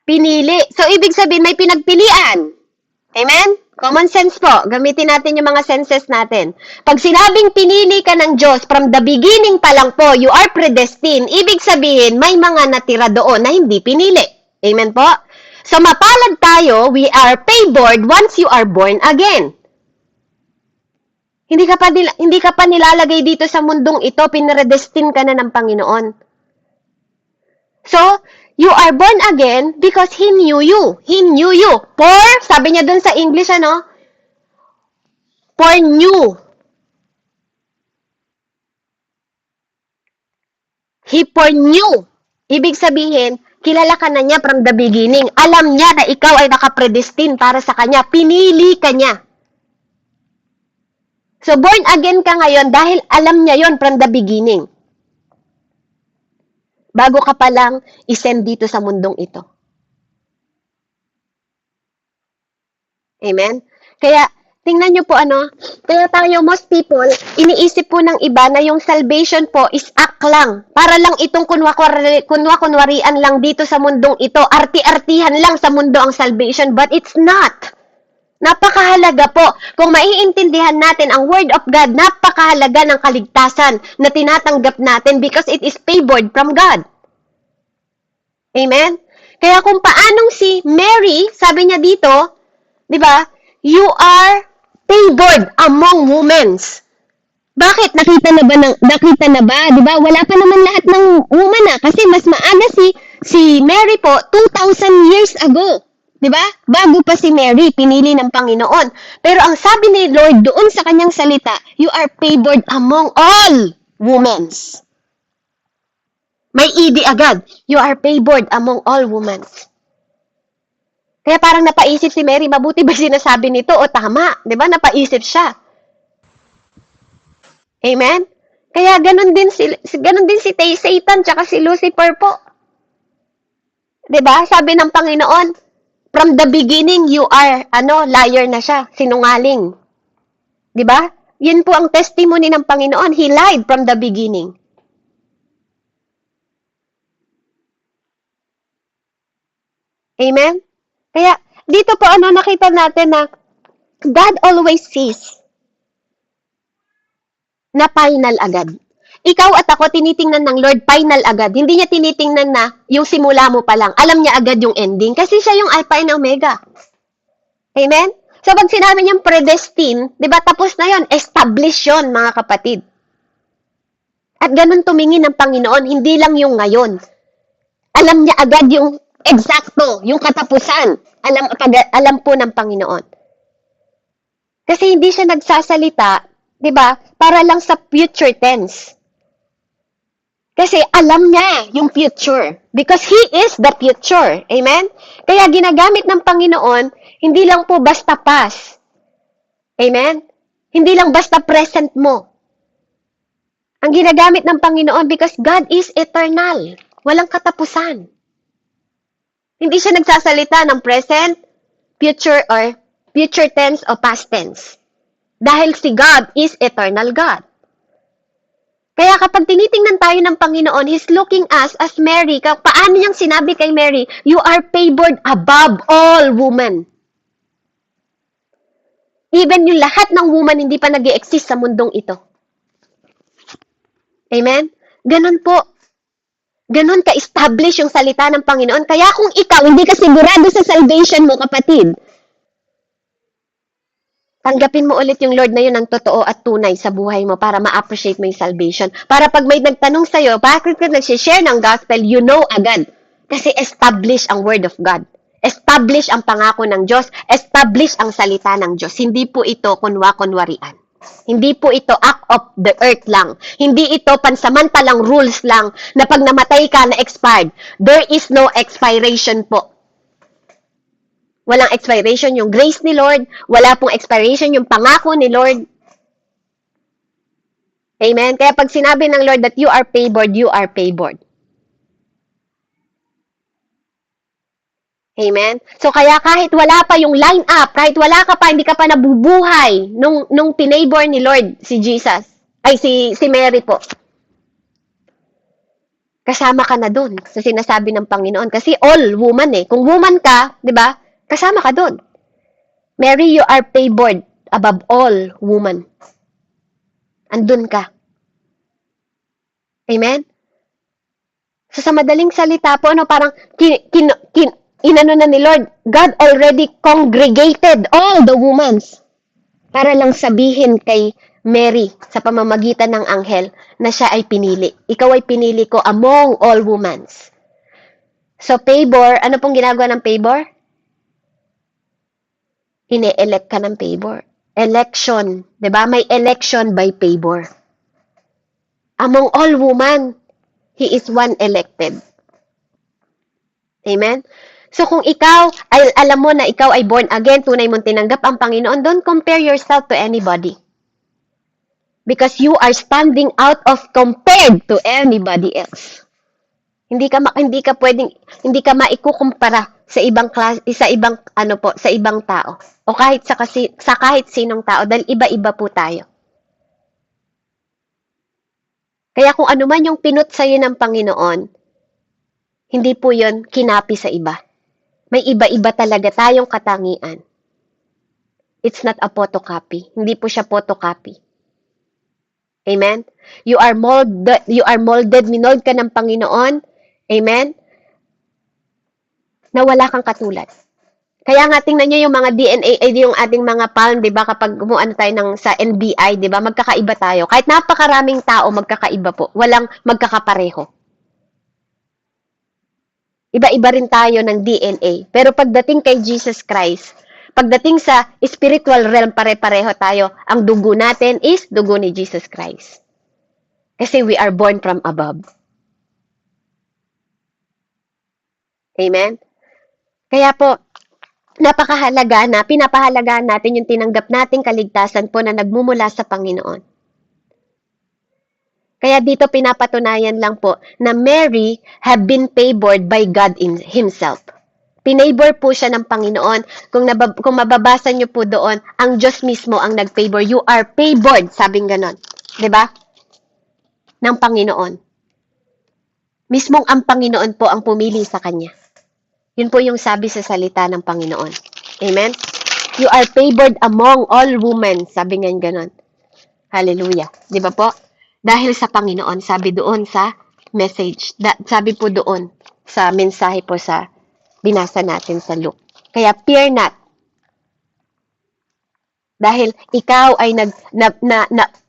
Pinili. So, ibig sabihin, may pinagpilian. Amen? Common sense po. Gamitin natin yung mga senses natin. Pag sinabing pinili ka ng Diyos, from the beginning pa lang po, you are predestined. Ibig sabihin, may mga natira doon na hindi pinili. Amen po? So, mapalad tayo, we are favored once you are born again. Hindi ka pa nilalagay dito sa mundong ito, pinredestin ka na ng Panginoon. So, you are born again because He knew you. He knew you. For, sabi niya dun sa English, for knew. He foreknew. Ibig sabihin, kilala ka na niya from the beginning. Alam niya na ikaw ay nakapredestin para sa kanya. Pinili ka niya. So, born again ka ngayon dahil alam niya yon from the beginning. Bago ka pa lang isend dito sa mundong ito. Amen? Kaya, tingnan nyo po kaya tayo, most people, iniisip po ng iba na yung salvation po is act lang. Para lang itong kunwarian lang dito sa mundong ito. Arti-artihan lang sa mundo ang salvation, but it's not. Napakahalaga po. Kung maiintindihan natin ang Word of God, napakahalaga ng kaligtasan na tinatanggap natin because it is favored from God. Amen? Kaya kung paanong si Mary, sabi niya dito, di ba, you are favored among women. Bakit? Nakita na ba? Di ba? Wala pa naman lahat ng woman kasi mas maaga si Mary po 2,000 years ago. Di ba? Bago pa si Mary, pinili ng Panginoon. Pero ang sabi ni Lord doon sa kanyang salita, you are favored among all women. May ED agad. You are favored among all women. Kaya parang napaisip si Mary, mabuti ba sinasabi nito o tama? Di ba? Napaisip siya. Amen? Kaya ganun din si Satan tsaka si Lucifer po. Di ba? Sabi ng Panginoon, from the beginning, you are, liar na siya, sinungaling. Di ba? Yun po ang testimony ng Panginoon. He lied from the beginning. Amen? Kaya, dito po, nakita natin na God always sees na final agad. Ikaw at ako, tinitingnan ng Lord final agad. Hindi niya tinitingnan na yung simula mo pa lang. Alam niya agad yung ending. Kasi siya yung Alpha and Omega. Amen? So, pag sinabi niyang predestine, di ba, tapos na yon, establish yon, mga kapatid. At ganun tumingin ng Panginoon, hindi lang yung ngayon. Alam niya agad yung eksakto, yung katapusan. Alam po ng Panginoon. Kasi hindi siya nagsasalita, di ba, para lang sa future tense. Kasi alam niya yung future. Because He is the future. Amen? Kaya ginagamit ng Panginoon, hindi lang po basta past. Amen? Hindi lang basta present mo. Ang ginagamit ng Panginoon because God is eternal. Walang katapusan. Hindi siya nagsasalita ng present, future, or future tense o past tense. Dahil si God is eternal God. Kaya kapag tinitingnan tayo ng Panginoon, He's looking us as Mary. Paano niyang sinabi kay Mary, you are favored above all women. Even yung lahat ng woman hindi pa nag-i-exist sa mundong ito. Amen? Ganun po. Ganun ka-establish yung salita ng Panginoon. Kaya kung ikaw hindi ka sigurado sa salvation mo, kapatid, tanggapin mo ulit yung Lord na yun ng totoo at tunay sa buhay mo para ma-appreciate mo yung salvation. Para pag may nagtanong sa'yo, bakit ka nag-share ng gospel, you know agad. Kasi establish ang word of God. Establish ang pangako ng Diyos. Establish ang salita ng Diyos. Hindi po ito kunwa-kunwarian. Hindi po ito act of the earth lang. Hindi ito pansamantalang rules lang na pag namatay ka na expired. There is no expiration po. Walang expiration yung grace ni Lord. Wala pong expiration yung pangako ni Lord. Amen? Kaya pag sinabi ng Lord that you are favored, you are favored. Amen? So kaya kahit wala pa yung line up, kahit wala ka pa, hindi ka pa nabubuhay nung pinabor ni Lord si Jesus, ay si Mary po. Kasama ka na dun sa sinasabi ng Panginoon. Kasi all woman Kung woman ka, di ba? Kasama ka dun. Mary, you are favored above all woman. Andun ka. Amen? So sa madaling salita po, parang inano na ni Lord, God already congregated all the womans para lang sabihin kay Mary sa pamamagitan ng anghel na siya ay pinili. Ikaw ay pinili ko among all womans. So, favor, ano pong ginagawa ng favor? Ine-elect ka ng favor. Election, 'di ba? May election by favor. Among all women, he is one elected. Amen? So kung ikaw ay alam mo na ikaw ay born again, tunay mong tinanggap ang Panginoon, don't compare yourself to anybody. Because you are standing out of compared to anybody else. Hindi ka pwedeng hindi ka maikukumpara sa ibang sa ibang tao o kahit sa kahit sinong tao dahil iba-iba po tayo. Kaya kung ano man yung pinut sa'yo ng Panginoon, hindi po yun kinapi sa iba. May iba-iba talaga tayong katangian. It's not a photocopy. Hindi po siya photocopy. Amen? You are molded, minold ka ng Panginoon. Amen? Na wala kang katulad. Kaya nga tingnan niyo yung mga DNA, yung ating mga palm, 'di ba? Kapag umuano tayo sa NBI, 'di ba? Magkakaiba tayo. Kahit napakaraming tao magkakaiba po. Walang magkakapareho. Iba-iba rin tayo ng DNA. Pero pagdating kay Jesus Christ, pagdating sa spiritual realm, pare-pareho tayo. Ang dugo natin is dugo ni Jesus Christ. Kasi we are born from above. Amen? Kaya po, napakahalaga na pinapahalagaan natin yung tinanggap nating kaligtasan po na nagmumula sa Panginoon. Kaya dito pinapatunayan lang po na Mary have been favored by God Himself. Pinabor po siya ng Panginoon. Kung mababasa niyo po doon, ang Diyos mismo ang nag-favor. You are favored, sabing ganon. 'Di ba? Ng Panginoon. Mismong ang Panginoon po ang pumili sa kanya. Yun po yung sabi sa salita ng Panginoon. Amen? You are favored among all women, sabi nga ganon. Hallelujah. 'Di ba po? Dahil sa Panginoon, sabi doon sa message. Sabi po doon sa mensahe po sa binasa natin sa Luke. Kaya fear not. Dahil ikaw ay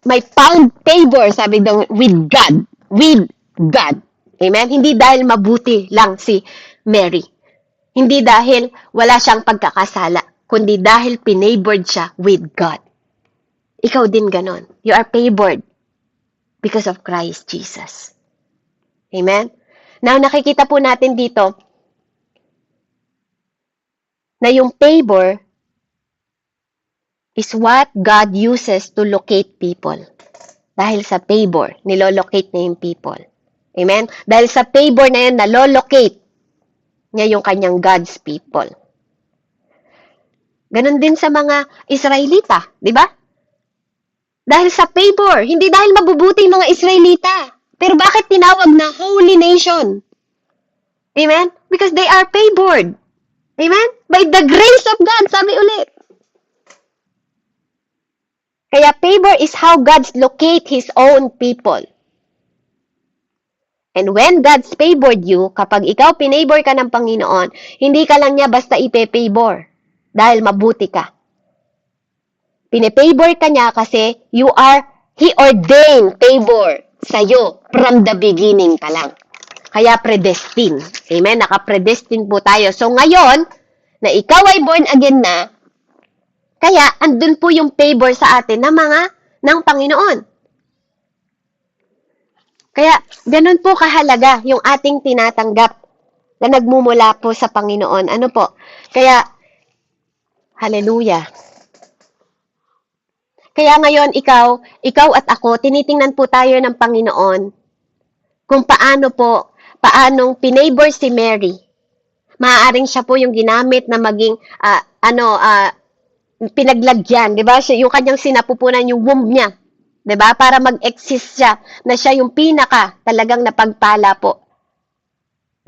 may found favor, sabi doon, with God. With God. Amen? Hindi dahil mabuti lang si Mary. Hindi dahil wala siyang pagkakasala, kundi dahil pinavored siya with God. Ikaw din ganon. You are favored because of Christ Jesus. Amen? Now, nakikita po natin dito na yung favor is what God uses to locate people. Dahil sa favor, nilolocate niya yung people. Amen? Dahil sa favor na yan, nalolocate niya yung kanyang God's people. Ganon din sa mga Israelita, di ba? Dahil sa favor, hindi dahil mabubuti yung mga Israelita. Pero bakit tinawag na holy nation? Amen? Because they are favored. Amen? By the grace of God, sabi ulit. Kaya favor is how God locate His own people. And when God's favored you, kapag ikaw pinabor ka ng Panginoon, hindi ka lang niya basta ipe-favor dahil mabuti ka. Pinepavor ka niya kasi He ordained favor sa'yo from the beginning pa lang. Kaya predestined. Amen? Naka-predestined po tayo. So ngayon, na ikaw ay born again na, kaya andun po yung favor sa atin ng Panginoon. Kaya ganun po kahalaga yung ating tinatanggap na nagmumula po sa Panginoon. Ano po? Kaya, hallelujah. Kaya ngayon, ikaw at ako, tinitingnan po tayo ng Panginoon kung paanong pinabor si Mary. Maaaring siya po yung ginamit na maging, pinaglagyan, di ba? Yung kanyang sinapupunan, yung womb niya, di ba? Para mag-exist siya, na siya yung talagang napagpala po.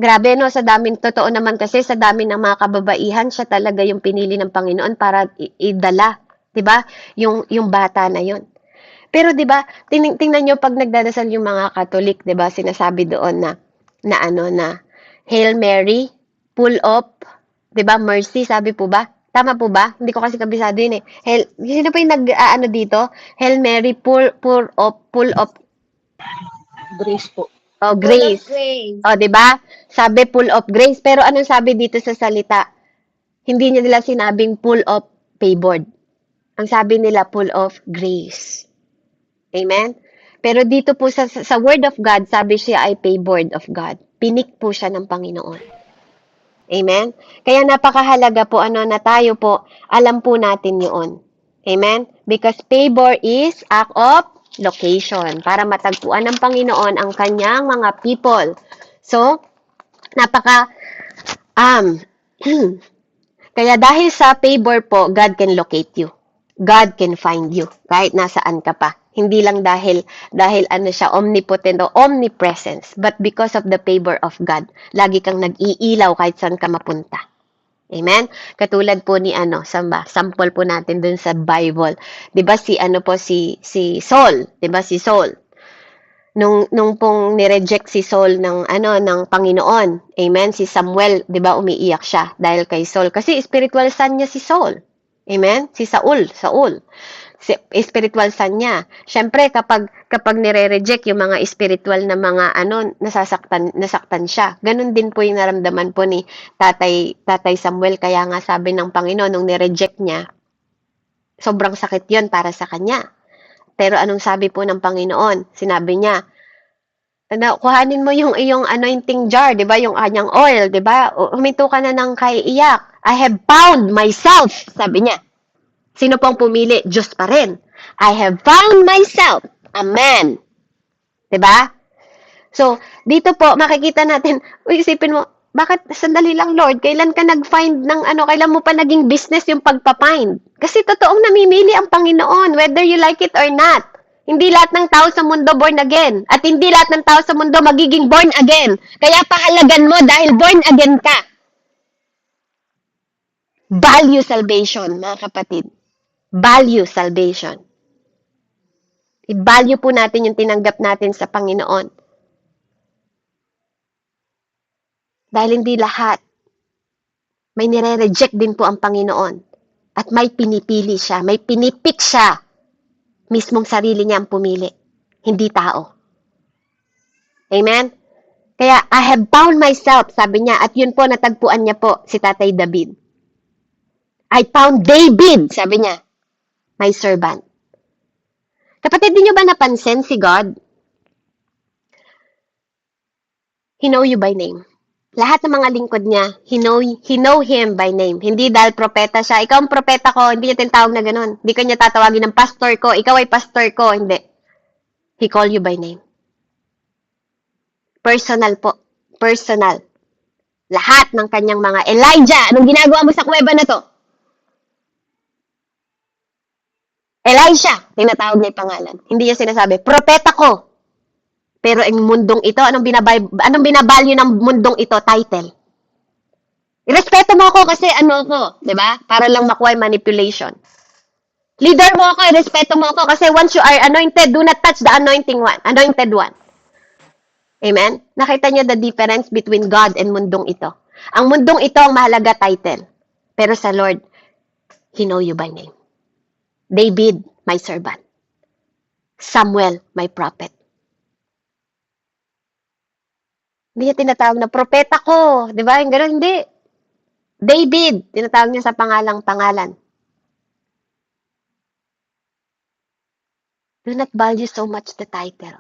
Grabe, no? Totoo naman kasi, sa dami ng mga kababaihan, siya talaga yung pinili ng Panginoon para idala. 'Di ba? Yung bata na 'yon. Pero 'di ba, tingnan niyo pag nagdadasal yung mga Katolik, 'di ba? Sinasabi doon na Hail Mary, full of, 'di ba, mercy, sabi po ba? Tama po ba? Hindi ko kasi kabisado yun eh. Sino pa yung nag-ano dito? Hail Mary, full of Grace po. oh, Full of grace. grace. Oh, 'di ba? Sabi full of grace. Pero anong sabi dito sa salita? Hindi niya nila sinabing full of favored. Ang sabi nila full of grace. Amen? Pero dito po sa word of God, sabi siya ay favored of God. Pinik po siya ng Panginoon. Amen? Kaya napakahalaga po na tayo po, alam po natin yun. Amen? Because favor is act of location para matagpuan ng Panginoon ang kanyang mga people. So, napaka kaya dahil sa favor po, God can locate you. God can find you kahit nasaan ka pa. Hindi lang dahil ano siya omnipotent o omnipresence, but because of the favor of God. Lagi kang nag-iilaw kahit saan ka mapunta. Amen? Katulad po ni sample po natin dun sa Bible. 'Di ba si Saul, 'di ba si Saul? Nung pong ni-reject si Saul ng Panginoon. Amen? Si Samuel, 'di ba, umiiyak siya dahil kay Saul kasi spiritual son niya si Saul. Amen? Si Saul. Spiritual son niya. Siyempre, kapag nire-reject yung mga spiritual na mga nasaktan siya. Ganun din po yung naramdaman po ni Tatay Samuel. Kaya nga sabi ng Panginoon, nung nireject niya, sobrang sakit yon para sa kanya. Pero anong sabi po ng Panginoon? Sinabi niya, kuhanin mo yung iyong anointing jar, 'di ba? Yung kanyang oil, 'di ba? Huminto ka na ng kaiiyak. I have found myself, sabi niya. Sino pong pumili? Diyos pa rin. I have found myself a man. 'Di ba? So, dito po makikita natin, isipin mo, bakit sandali lang, Lord, kailan ka nag-find ng kailan mo pa naging business yung pagpa-find? Kasi totoong namimili ang Panginoon, whether you like it or not. Hindi lahat ng tao sa mundo born again. At hindi lahat ng tao sa mundo magiging born again. Kaya pahalagan mo dahil born again ka. Value salvation, mga kapatid. Value salvation. I-value po natin yung tinanggap natin sa Panginoon. Dahil hindi lahat. May nire-reject din po ang Panginoon. At may pinipili siya, may pinipik siya. Mismong sarili niya ang pumili. Hindi tao. Amen? Kaya, I have found myself, sabi niya, at yun po, natagpuan niya po si Tatay David. I found David, sabi niya, my servant. Kapatid, di niyo ba napansin si God? He know you by name. Lahat ng mga lingkod niya, he know him by name. Hindi dahil propeta siya. Ikaw ang propeta ko, hindi niya tinatawag na ganun. Hindi kanya tatawagin ng pastor ko. Ikaw ay pastor ko. Hindi. He call you by name. Personal po. Personal. Lahat ng kanyang mga Elijah, anong ginagawa mo sa kuweba na to? Elisha, tinatawag niya yung pangalan. Hindi niya sinasabi, propeta ko. Pero ang mundong ito, anong binabalyo ng mundong ito? Title. Irespeto mo ako kasi ko, 'di ba? Para lang makuha yung manipulation. Leader mo ako, irespeto mo ako kasi once you are anointed, do not touch the anointed one. Amen? Nakita niyo the difference between God and mundong ito. Ang mundong ito ang mahalaga title. Pero sa Lord, He know you by name. David, my servant. Samuel, my prophet. Hindi niya tinatawag na propeta ko. Di ba? Yung gano'n, hindi. David, tinatawag niya sa pangalan. Do not value so much the title.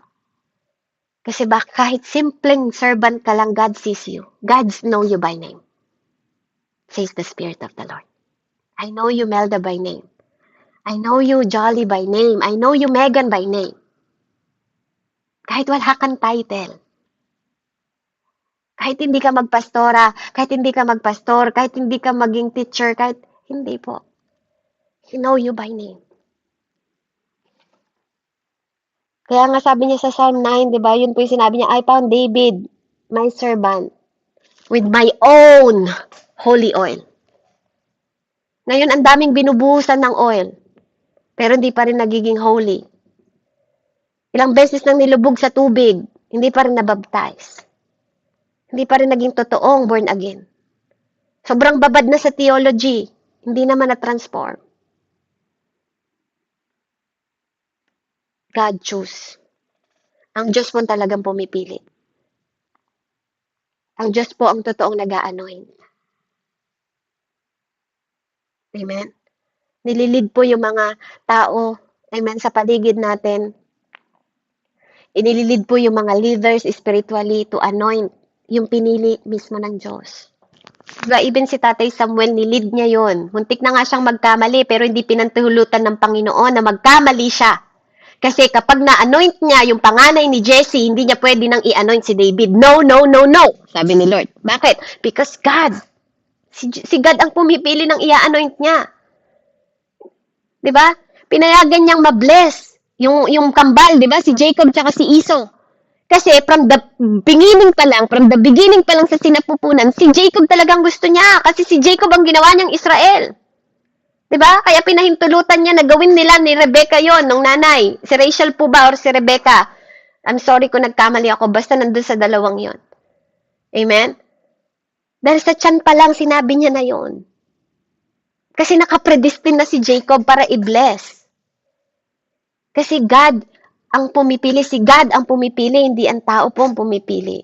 Kasi kahit simpleng servant ka lang, God sees you. God know you by name. Says the Spirit of the Lord. I know you, Melda, by name. I know you, Jolly, by name. I know you, Megan, by name. Kahit wala kang title. Kahit hindi ka magpastora, kahit hindi ka magpastor, kahit hindi ka maging teacher, kahit hindi po. He know you by name. Kaya nga sabi niya sa Psalm 9, di ba? Yun po yung sinabi niya, I found David, my servant, with my own holy oil. Ngayon, ang daming binubuhusan ng oil, pero hindi pa rin nagiging holy. Ilang beses nang nilubog sa tubig, hindi pa rin nabaptize. Hindi pa rin naging totoong born again. Sobrang babad na sa theology. Hindi naman na-transform. God choose. Ang Diyos po talagang pumipili. Ang Diyos po ang totoong nag-a-anoint. Amen? Nililid po yung mga tao, amen, sa paligid natin. Inililid po yung mga leaders spiritually to anoint yung pinili mismo ng Diyos. Diba, even si Tatay Samuel, nilid niya yon. Muntik na nga siyang magkamali, pero hindi pinantahulutan ng Panginoon na magkamali siya. Kasi kapag na-anoint niya yung panganay ni Jesse, hindi niya pwede nang i-anoint si David. No, no, no, no, sabi ni Lord. Bakit? Because God. Si God ang pumipili ng i-anoint niya. 'Di ba? Pinayagan niyang ma-bless yung kambal, 'di ba? Si Jacob tsaka si Esau. Kasi from the beginning pa lang sa sinapupunan, si Jacob talagang gusto niya kasi si Jacob ang ginawa niyang Israel. 'Di ba? Kaya pinahintulutan niya na gawin nila ni Rebecca 'yon, nung nanay. Si Rachel po ba or si Rebecca? I'm sorry kung nagkamali ako, basta nandun sa dalawang 'yon. Amen? Dahil sa tiyan pa lang sinabi niya na 'yon. Kasi nakapredestin na si Jacob para i-bless. Kasi God ang pumipili. Si God ang pumipili, hindi ang tao po ang pumipili.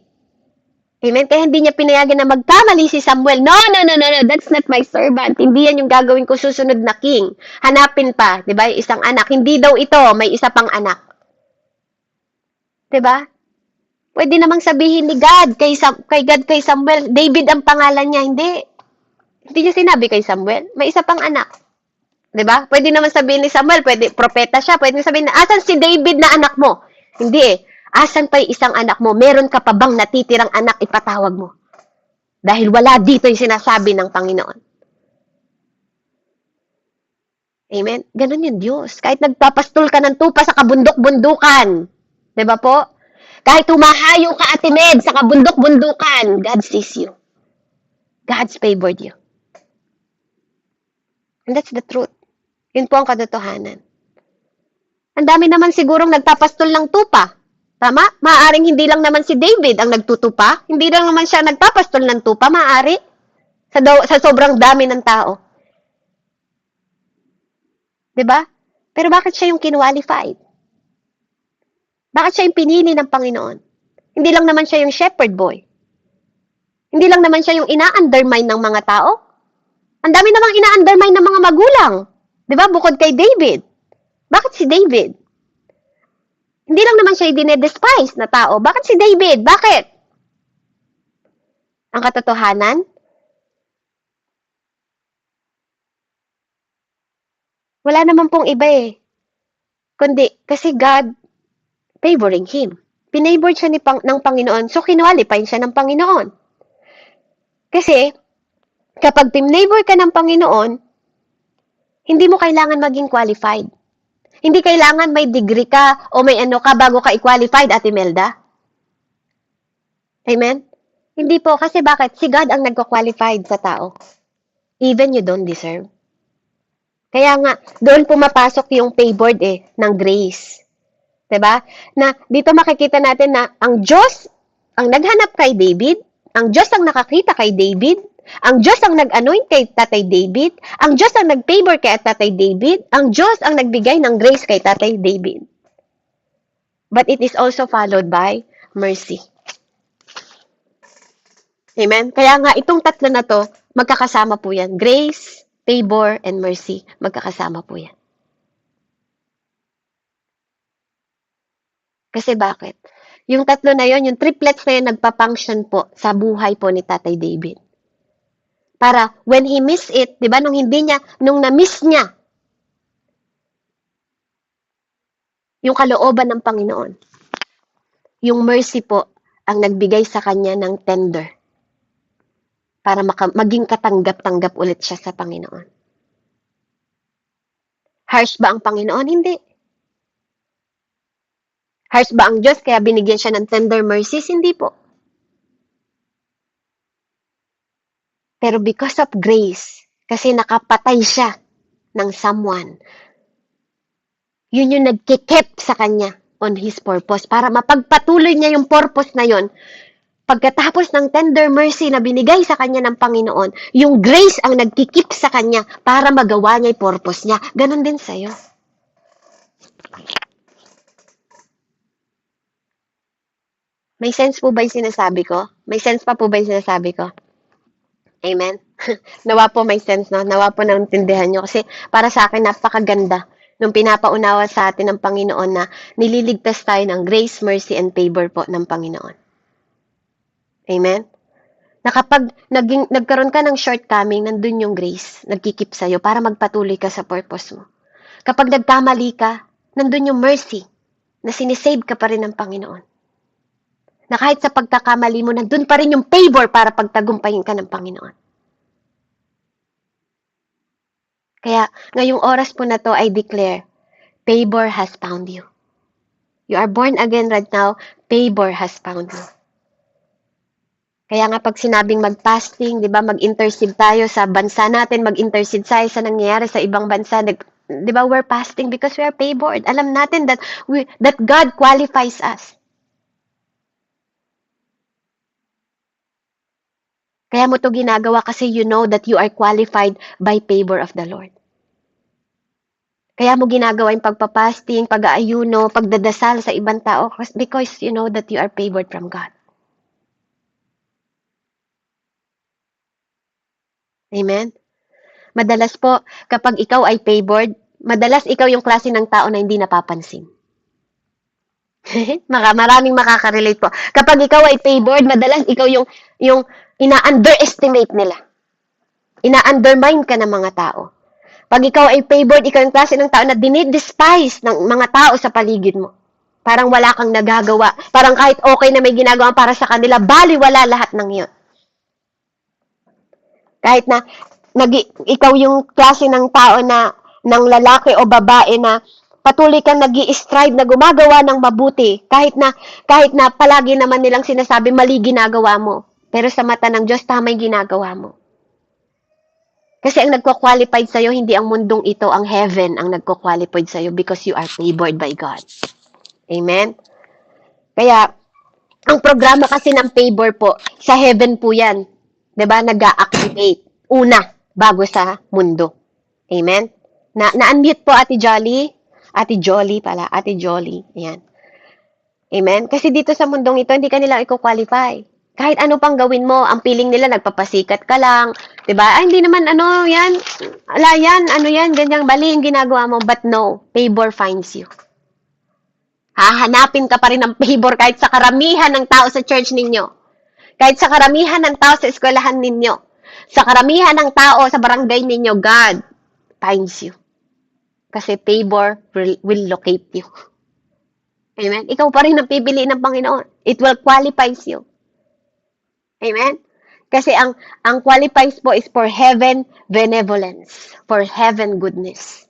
Amen? Kaya hindi niya pinayagan na magkamali si Samuel. No, no, no, no, no. That's not my servant. Hindi yan yung gagawin ko susunod na king. Hanapin pa, di ba? Isang anak. Hindi daw ito, may isa pang anak. Di ba? Pwede namang sabihin ni God, kay Samuel, David ang pangalan niya. Hindi niya sinabi kay Samuel. May isa pang anak. 'Di ba? Pwede naman sabihin ni Samuel, pwede propeta siya, pwede sabihin na asan si David na anak mo? Hindi eh. Asan pa yung isang anak mo? Meron ka pa bang natitirang anak ipatawag mo? Dahil wala dito yung sinasabi ng Panginoon. Amen? Ganun yung Diyos. Kahit nagpapastol ka ng tupa sa kabundok-bundukan. 'Di ba po? Kahit humahayo ka Ate sa kabundok-bundukan, God sees you. God's favored you. And that's the truth. Yun po ang katotohanan. Ang dami naman sigurong nagpapastol ng tupa. Tama? Maaaring hindi lang naman si David ang nagtutupa. Hindi lang naman siya nagpapastol ng tupa. Maaari. Sa sobrang dami ng tao. 'Di ba? Pero bakit siya yung kinwalified? Bakit siya yung pinili ng Panginoon? Hindi lang naman siya yung shepherd boy. Hindi lang naman siya yung ina-undermine ng mga tao. Ang dami namang ina-undermine ng mga magulang. 'Di ba? Bukod kay David. Bakit si David? Hindi lang naman siya yung dinedespise na tao. Bakit si David? Bakit? Ang katotohanan, wala naman pong iba eh. Kundi, kasi God favoring him. Pinavored siya ng Panginoon, so kinwalify siya ng Panginoon. Kasi, kapag pinavor ka ng Panginoon, hindi mo kailangan maging qualified. Hindi kailangan may degree ka o may ano ka bago ka i-qualified, Ate Melda. Amen? Hindi po, kasi bakit? Si God ang nagko-qualified sa tao. Even you don't deserve. Kaya nga, doon pumapasok yung favored ng grace. 'Di ba? Na dito makikita natin na ang Diyos ang naghanap kay David, ang Diyos ang nakakita kay David, ang Diyos ang nag-anoint kay Tatay David, ang Diyos ang nag-favor kay Tatay David, ang Diyos ang nagbigay ng grace kay Tatay David. But it is also followed by mercy. Amen? Kaya nga, itong tatlo na to, magkakasama po yan. Grace, favor, and mercy. Magkakasama po yan. Kasi bakit? Yung tatlo na yon, yung triplets na yun, nagpa-function po sa buhay po ni Tatay David. Para when he miss it, di ba, nung na-miss niya yung kalooban ng Panginoon, yung mercy po ang nagbigay sa kanya ng tender para maging katanggap-tanggap ulit siya sa Panginoon. Harsh ba ang Panginoon? Hindi. Harsh ba ang Diyos kaya binigyan siya ng tender mercies? Hindi po. Pero because of grace, kasi nakapatay siya ng someone, yun yung nagkikip sa kanya on his purpose para mapagpatuloy niya yung purpose na yun pagkatapos ng tender mercy na binigay sa kanya ng Panginoon, yung grace ang nagkikip sa kanya para magawa niya yung purpose niya. Ganon din sa'yo. May sense po ba yung sinasabi ko? May sense pa po ba yung sinasabi ko? Amen? Nawa po may sense, no? Nawa po naintindihan nyo. Kasi para sa akin, napakaganda nung pinapaunawa sa atin ng Panginoon na nililigtas tayo ng grace, mercy, and favor po ng Panginoon. Amen? Na kapag nagkaroon ka ng shortcoming, nandun yung grace, nagkikip sa'yo para magpatuloy ka sa purpose mo. Kapag nagkamali ka, nandun yung mercy, na sinisave ka pa rin ng Panginoon. Na kahit sa pagkakamali mo, nandun pa rin yung favor para pagtagumpayin ka ng Panginoon. Kaya, ngayong oras po na to, I declare, favor has found you. You are born again right now, favor has found you. Kaya nga pag sinabing mag-fasting, di ba, mag-intercede tayo sa bansa natin, mag-intercede tayo sa nangyayari sa ibang bansa, di ba, we're fasting because we are favored. Alam natin that God qualifies us. Kaya mo to ginagawa kasi you know that you are qualified by favor of the Lord. Kaya mo ginagawa yung pagpapasting, pag-aayuno, pagdadasal sa ibang tao because you know that you are favored from God. Amen? Madalas po, kapag ikaw ay favored, madalas ikaw yung klase ng tao na hindi napapansin. Maraming makaka-relate po. Kapag ikaw ay favored, madalas ikaw yung ina-underestimate nila. Ina-undermine ka ng mga tao. Pag ikaw ay favored, ikaw yung klase ng tao na dinidespise ng mga tao sa paligid mo. Parang wala kang nagagawa. Parang kahit okay na may ginagawa para sa kanila, baliwala lahat ng iyon. Kahit na ikaw yung klase ng tao na ng lalaki o babae na patuloy kang nag-i-strive na gumagawa ng mabuti, kahit na palagi naman nilang sinasabi mali ginagawa mo. Pero sa mata ng Diyos, tama yung ginagawa mo. Kasi ang nagko-qualified sa'yo, hindi ang mundong ito, ang heaven ang nagko-qualified sa'yo because you are favored by God. Amen? Kaya, ang programa kasi ng favor po, sa heaven po yan. 'Di ba? Nag-a-activate. Una, bago sa mundo. Amen? Na-unmute po Ate Jolly. Ate Jolly pala. Ate Jolly. Ayan. Amen? Kasi dito sa mundong ito, hindi ka nila i-qualify. Kahit ano pang gawin mo, ang feeling nila, nagpapasikat ka lang. 'Di ba? Ay, hindi naman yan. Ala yan, ganyang bali yung ginagawa mo. But no, favor finds you. Hahanapin ka pa rin ng favor kahit sa karamihan ng tao sa church ninyo. Kahit sa karamihan ng tao sa eskwelahan ninyo. Sa karamihan ng tao sa barangay ninyo, God finds you. Kasi favor will locate you. Amen? Ikaw pa rin ang pipili ng Panginoon. It will qualifies you. Amen? Kasi ang qualifies po is for heaven benevolence, for heaven goodness.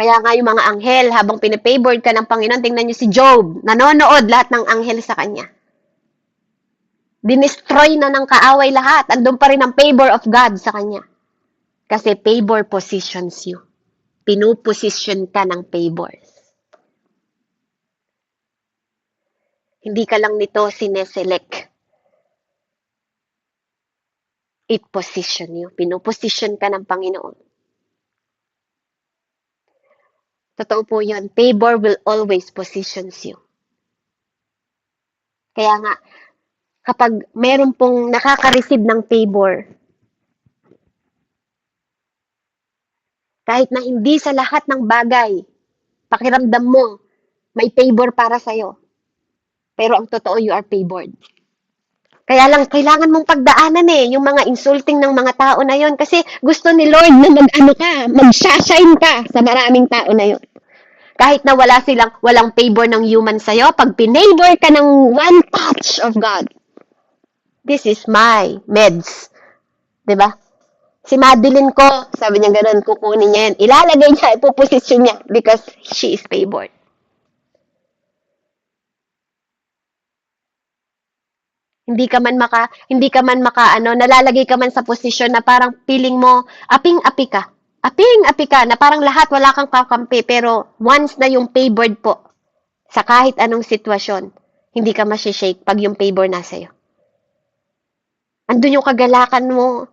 Kaya nga yung mga anghel, habang pinipavored ka ng Panginoon, tingnan nyo si Job, nanonood lahat ng anghel sa kanya. Dinestroy na ng kaaway lahat. Andun pa rin ang favor of God sa kanya. Kasi favor positions you. Pinuposition ka ng favors. Hindi ka lang nito sineselect. It position you. Pinuposition ka ng Panginoon. Totoo po yun. Favor will always positions you. Kaya nga, kapag meron pong nakaka-receive ng favor, kahit na hindi sa lahat ng bagay, pakiramdam mo, may favor para sa'yo. Pero ang totoo, you are favored. Kaya lang, kailangan mong pagdaanan yung mga insulting ng mga tao na yon. Kasi gusto ni Lord na mag-shine ka sa maraming tao na yon. Kahit na walang favor ng human sa'yo, pag pinavor ka ng one touch of God, this is my meds. 'Di ba? Si Madeline ko, sabi niya gano'n, kukunin niya yan. Ilalagay niya, ipoposisyon niya because she is favored. Hindi ka man nalalagay ka man sa posisyon na parang feeling mo, aping-api ka. Aping-api ka, na parang lahat wala kang kakampi. Pero once na yung favored po, sa kahit anong sitwasyon, Hindi ka masishake pag yung favor nasa iyo. Andun yung kagalakan mo.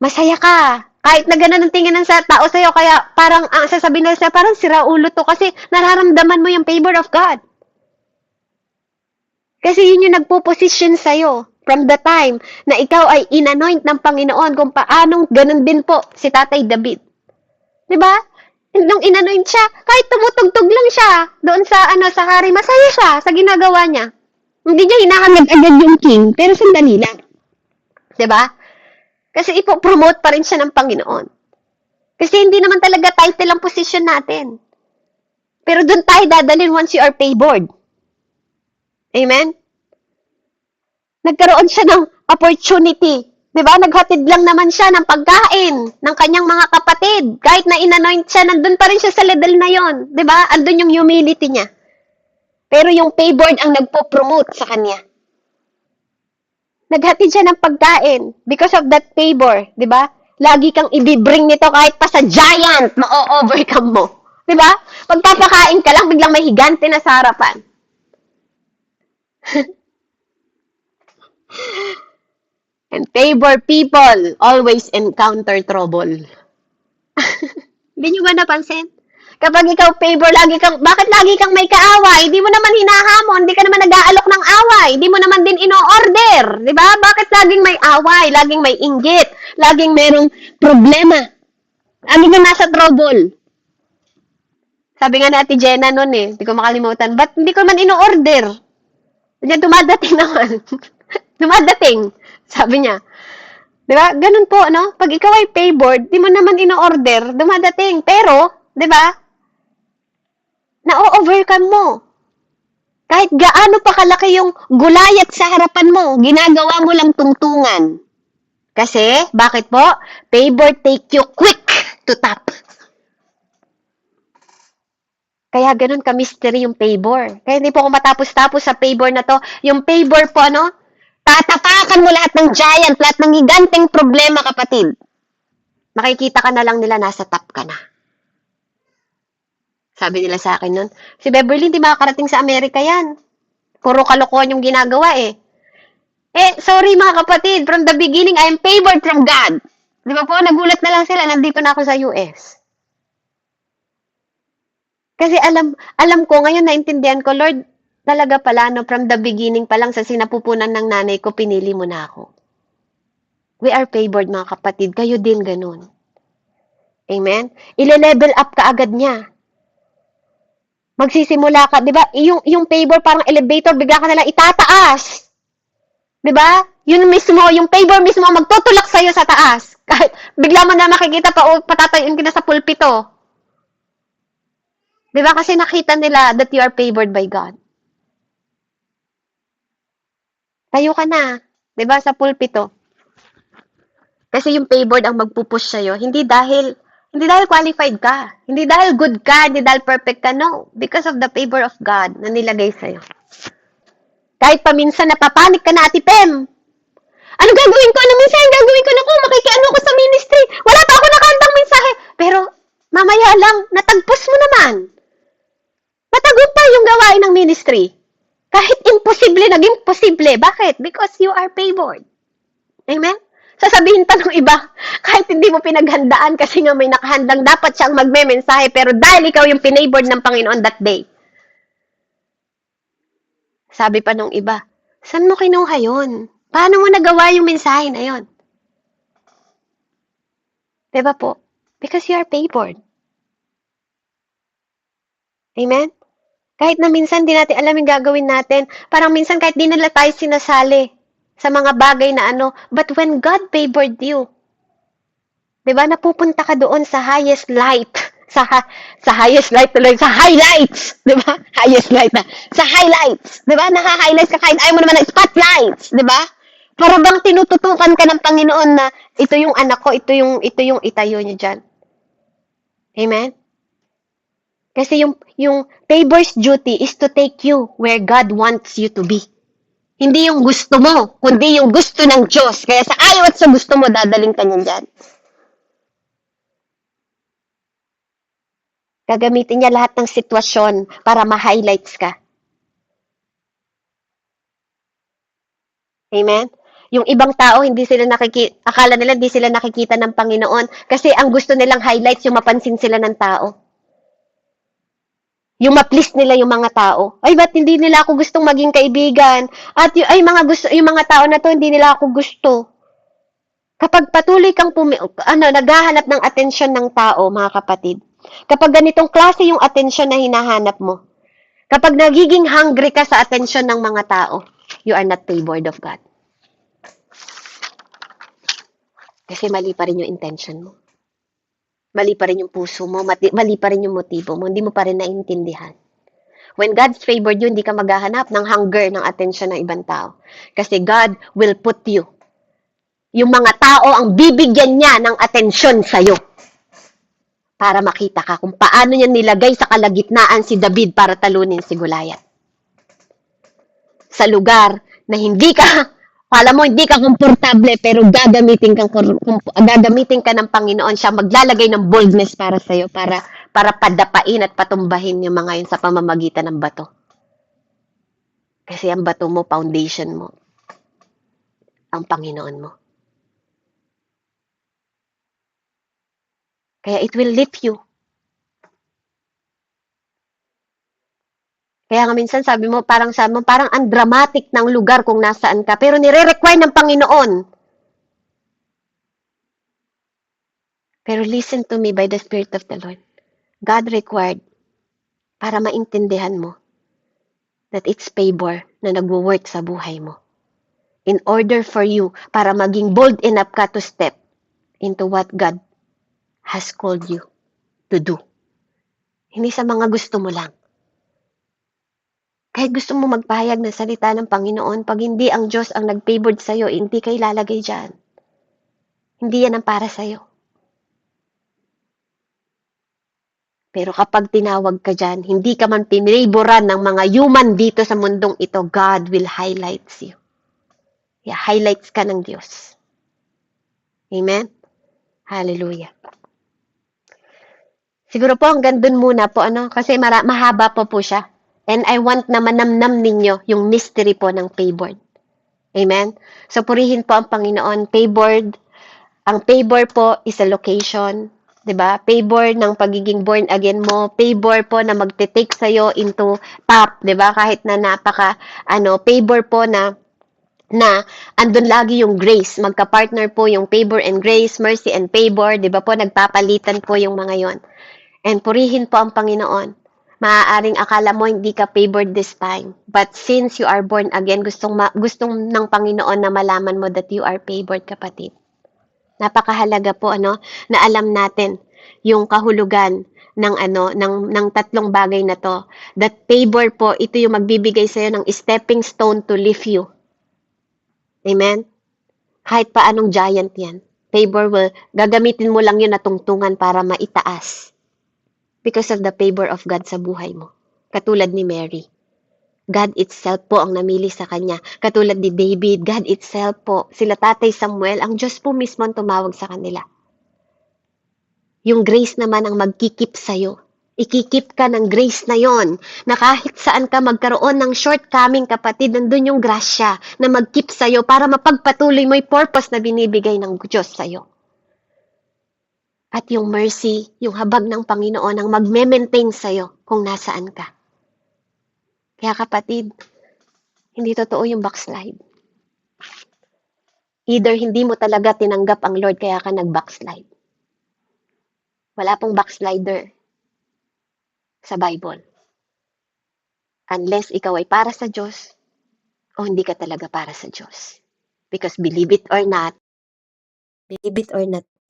Masaya ka. Kahit na ganun ang tingin ng sa tao sa'yo, kaya parang ang sasabihin nila sa'yo, parang siraulo to kasi nararamdaman mo yung favor of God. Kasi yun yung nagpo-position sa'yo from the time na ikaw ay inanoint ng Panginoon kung paanong ganun din po si Tatay David. Diba? Nung inanoint siya, kahit tumutugtog lang siya doon sa hari, masaya siya sa ginagawa niya. Hindi niya hinahangad agad yung king, pero sandali lang. Diba? Kasi ipopromote pa rin siya ng Panginoon. Kasi hindi naman talaga title ang position natin. Pero doon tayo dadalhin once you are favored. Amen? Nagkaroon siya ng opportunity. Diba? Naghatid lang naman siya ng pagkain ng kanyang mga kapatid. Kahit na inanoint siya, nandun pa rin siya sa level na yon. Diba? Andun yung humility niya. Pero yung favored ang nagpo-promote sa kanya. Naghatid siya ng pagkain because of that favor, 'di ba? Lagi kang ibibring nito kahit pa sa giant, ma-overcome mo. 'Di ba? Pagpapakain ka lang, biglang may higante na sa harapan. And favor people always encounter trouble. Hindi nyo ba napansin? Kapag ikaw favor, bakit lagi kang may kaaway? Hindi mo naman hinahamon, hindi ka naman nag-aalok ng away, hindi mo naman din ino-order, di ba? Bakit laging may away, laging may inggit, laging merong problema? Ano na nasa trouble? Sabi nga ni Ate Jenna noon hindi ko makalimutan, ba't hindi ko man ino-order? Diyan dumadating naman. Dumadating, sabi niya. Di ba? Ganun po, no? Pag ikaw ay favored, di mo naman ino-order, dumadating. Pero, di ba? Na-overcome mo. Kahit gaano pa kalaki yung gulayat sa harapan mo, ginagawa mo lang tungtungan. Kasi, bakit po? Favor take you quick to top. Kaya ganun ka-mystery yung favor. Kaya hindi po ako matapos-tapos sa favor na to. Yung favor po, tatapakan mo lahat ng giant, lahat ng higanteng problema, kapatid. Makikita ka na lang nila, nasa top ka na. Sabi nila sa akin nun, si Beverly hindi makakarating sa Amerika yan. Puro kalokohan yung ginagawa sorry mga kapatid, from the beginning, I am favored from God. Di ba po, nagulat na lang sila, nandito na ako sa US. Kasi alam ko, ngayon naintindihan ko, Lord, talaga pala, from the beginning pa lang sa sinapupunan ng nanay ko, pinili mo na ako. We are favored mga kapatid, kayo din ganun. Amen? Ile-level up ka agad niya. Magsisimula ka, 'di ba? Yung favor parang elevator, bigla ka na lang itataas. 'Di ba? Yun mismo, yung favor mismo ang magtutulak sa iyo sa taas. Kahit bigla mo na makikita patatayuin ka na sa pulpito. 'Di ba? Kasi nakita nila that you are favored by God. Tayo ka na, 'di ba, sa pulpito. Kasi yung favored ang magpupush sa iyo, hindi dahil qualified ka. Hindi dahil good ka, hindi dahil perfect ka. No. Because of the favor of God na nilagay sa'yo. Kahit paminsan napapanik ka na, Ate Pem. Ano gagawin ko? Ano mensahe gagawin ko? Naku, makikiano ko sa ministry. Wala pa ako nakahandang mensahe. Pero, mamaya lang, natagpos mo naman. Matagumpay yung gawain ng ministry. Kahit imposible, naging posible. Bakit? Because you are favored. Amen? Sasabihin pa ng iba, kahit hindi mo pinaghandaan kasi nga may nakahandang, dapat siyang magme-mensahe, pero dahil ikaw yung pinavored ng Panginoon that day. Sabi pa ng iba, saan mo kinuha yun? Paano mo nagawa yung mensahe na yun? Diba po? Because you are favored. Amen? Kahit na minsan di natin alam yung gagawin natin, parang minsan kahit di nila tayo sinasali sa mga bagay na but when God favored you, diba, napupunta ka doon sa highest light, sa highest light, sa highlights, diba, highest light na, sa highlights, diba, naka-highlights ka kahit ayaw mo naman ng spotlights, diba, para bang tinututukan ka ng Panginoon na, ito yung anak ko, ito yung itayo niyo dyan. Amen? Kasi yung favor's duty is to take you where God wants you to be. Hindi yung gusto mo, kundi yung gusto ng Diyos. Kaya sa ayaw at sa gusto mo, dadaling ka niyan dyan. Gagamitin niya lahat ng sitwasyon para ma-highlights ka. Amen? Yung ibang tao, akala nila hindi sila nakikita ng Panginoon kasi ang gusto nilang highlights yung mapansin sila ng tao. Yung ma-please nila yung mga tao. Ay, ba't hindi nila ako gustong maging kaibigan? At yung mga tao na to, hindi nila ako gusto. Kapag patuloy kang naghahanap ng atensyon ng tao, mga kapatid, kapag ganitong klase yung atensyon na hinahanap mo, kapag nagiging hungry ka sa atensyon ng mga tao, you are not favored of God. Kasi mali pa rin yung intention mo. Mali pa rin yung puso mo, mali pa rin yung motibo mo, hindi mo pa rin naiintindihan. When God's favored you, hindi ka maghahanap ng hunger ng atensyon ng ibang tao. Kasi God will put you. Yung mga tao ang bibigyan niya ng atensyon sa'yo. Para makita ka kung paano niya nilagay sa kalagitnaan si David para talunin si Goliath. Sa lugar na alam mo, hindi ka komportable, pero gagamitin ka ng Panginoon. Siya maglalagay ng boldness para sa'yo, para padapain at patumbahin yung mga yun sa pamamagitan ng bato. Kasi ang bato mo, foundation mo, ang Panginoon mo. Kaya it will lift you. Kaya nga minsan sabi mo, parang ang dramatic ng lugar kung nasaan ka, pero nire-require ng Panginoon. Pero listen to me by the Spirit of the Lord. God required para maintindihan mo that it's favor na nagwo-work sa buhay mo. In order for you, para maging bold enough ka to step into what God has called you to do. Hindi sa mga gusto mo lang. Kahit gusto mo magpahayag ng salita ng Panginoon, pag hindi ang Diyos ang nag-favored sa'yo, hindi ka ilalagay dyan. Hindi yan ang para sa'yo. Pero kapag tinawag ka dyan, hindi ka man pinayboran ng mga human dito sa mundong ito, God will highlights you. Highlights ka ng Diyos. Amen? Hallelujah. Siguro po hanggang dun muna po, kasi mahaba po siya. And I want na manamnam ninyo yung mystery po ng favored. Amen? So, purihin po ang Panginoon. Favored. Ang favor po is a location. 'Di ba? Favor ng pagiging born again mo. Favor po na magte-take sa'yo into top. 'Di ba? Kahit na favor po na andun lagi yung grace. Magka-partner po yung favor and grace, mercy and favor. 'Di ba po? Nagpapalitan po yung mga yon. And purihin po ang Panginoon. Maaaring akala mo hindi ka favored this time. But since you are born again, gustong ng Panginoon na malaman mo that you are favored, kapatid. Napakahalaga po na alam natin yung kahulugan ng tatlong bagay na to. That favor po, ito yung magbibigay sa iyo ng stepping stone to lift you. Amen? Kahit pa anong giant yan. Favor gagamitin mo lang yun na tungtungan para maitaas. Because of the favor of God sa buhay mo. Katulad ni Mary. God itself po ang namili sa kanya. Katulad ni David, God itself po. Sila Tatay Samuel, ang Diyos po mismo ang tumawag sa kanila. Yung grace naman ang magkikip sa'yo. Ikikip ka ng grace na yon, na kahit saan ka magkaroon ng shortcoming, kapatid, nandun yung grasya na magkip sa'yo para mapagpatuloy mo yung purpose na binibigay ng Diyos sa'yo. At yung mercy, yung habag ng Panginoon ang magme-maintain sa'yo kung nasaan ka. Kaya kapatid, hindi totoo yung backslide. Either hindi mo talaga tinanggap ang Lord kaya ka nag-backslide. Wala pong backslider sa Bible. Unless ikaw ay para sa Diyos o hindi ka talaga para sa Diyos. Because believe it or not,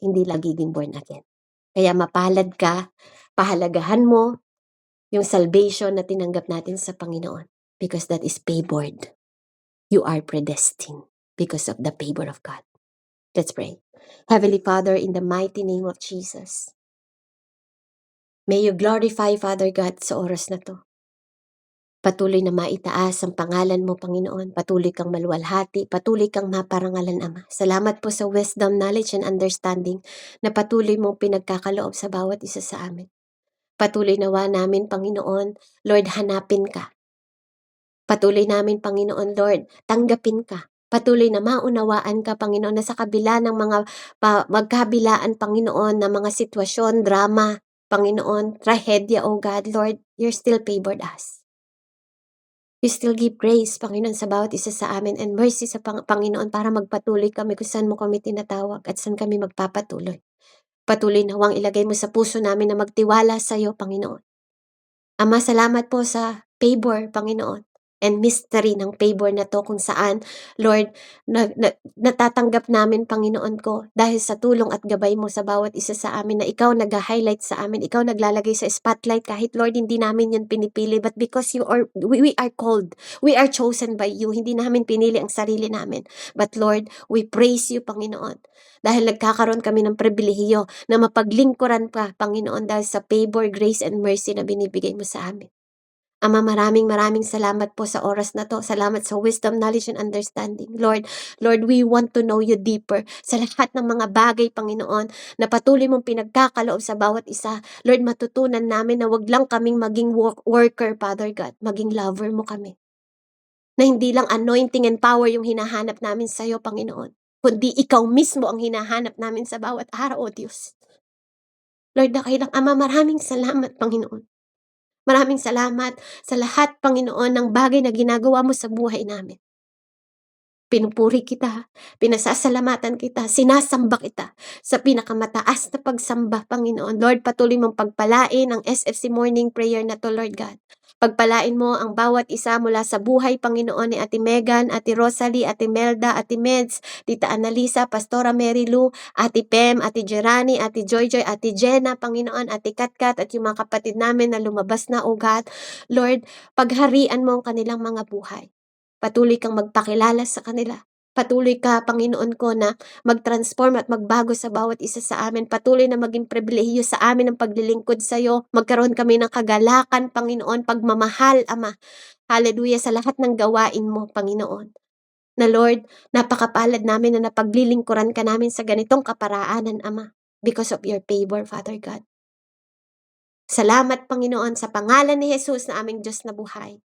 hindi lagiging born again. Kaya mapalad ka, pahalagahan mo yung salvation na tinanggap natin sa Panginoon. Because that is favored. You are predestined because of the favor of God. Let's pray. Heavenly Father, in the mighty name of Jesus, may you glorify, Father God, sa oras na to. Patuloy na maitaas ang pangalan mo, Panginoon. Patuloy kang maluwalhati. Patuloy kang maparangalan, Ama. Salamat po sa wisdom, knowledge, and understanding na patuloy mong pinagkakaloob sa bawat isa sa amin. Patuloy nawa namin, Panginoon, Lord, hanapin ka. Patuloy namin, Panginoon, Lord, tanggapin ka. Patuloy na maunawaan ka, Panginoon, na sa kabila ng mga magkabilaan, Panginoon, na mga sitwasyon, drama, Panginoon, trahedya, O God, Lord, you're still favored us. You still give grace, Panginoon, sa bawat isa sa amin and mercy sa Panginoon para magpatuloy kami kung saan mo kami tinatawag at saan kami magpapatuloy. Patuloy na huwag ilagay mo sa puso namin na magtiwala sa iyo, Panginoon. Ama, salamat po sa favor, Panginoon, and mystery ng favor na to kung saan, Lord, natatanggap namin, Panginoon ko, dahil sa tulong at gabay mo sa bawat isa sa amin na ikaw nag-highlight sa amin, ikaw naglalagay sa spotlight kahit, Lord, hindi namin yun pinipili, but because we are called, we are chosen by you, hindi namin pinili ang sarili namin. But Lord, we praise you, Panginoon, dahil nagkakaroon kami ng pribilehiyo na mapaglingkuran pa, Panginoon, dahil sa favor, grace, and mercy na binibigay mo sa amin. Ama, maraming salamat po sa oras na to. Salamat sa wisdom, knowledge, and understanding. Lord, we want to know you deeper sa lahat ng mga bagay, Panginoon, na patuloy mong pinagkakaloob sa bawat isa. Lord, matutunan namin na wag lang kaming maging worker, Father God, maging lover mo kami. Na hindi lang anointing and power yung hinahanap namin sa iyo, Panginoon, kundi ikaw mismo ang hinahanap namin sa bawat araw, O Diyos. Lord, dakilang Ama, maraming salamat, Panginoon. Maraming salamat sa lahat, Panginoon, ng bagay na ginagawa mo sa buhay namin. Pinupuri kita, pinasasalamatan kita, sinasamba kita sa pinakamataas na pagsamba, Panginoon. Lord, patuloy mong pagpalain ang SFC Morning Prayer na to, Lord God. Pagpalain mo ang bawat isa mula sa buhay, Panginoon, ni Ate Megan, Ate Rosalie, Ate Melda, Ate Meds, Tita Annalisa, Pastora Mary Lou, Ate Pem, Ate Gerani, Ate Joyjoy, Ate Jenna, Panginoon, Ate Katkat, at yung mga kapatid namin na lumabas na, O God. Lord, pagharian mo ang kanilang mga buhay. Patuloy kang magpakilala sa kanila. Patuloy ka, Panginoon ko, na mag-transform at magbago sa bawat isa sa amin. Patuloy na maging pribilehiyo sa amin ang paglilingkod sa iyo. Magkaroon kami ng kagalakan, Panginoon, pagmamahal, Ama. Hallelujah, sa lahat ng gawain mo, Panginoon. Na Lord, napakapalad namin na napaglilingkuran ka namin sa ganitong kaparaanan, Ama, because of your favor, Father God. Salamat, Panginoon, sa pangalan ni Jesus na aming Diyos na buhay.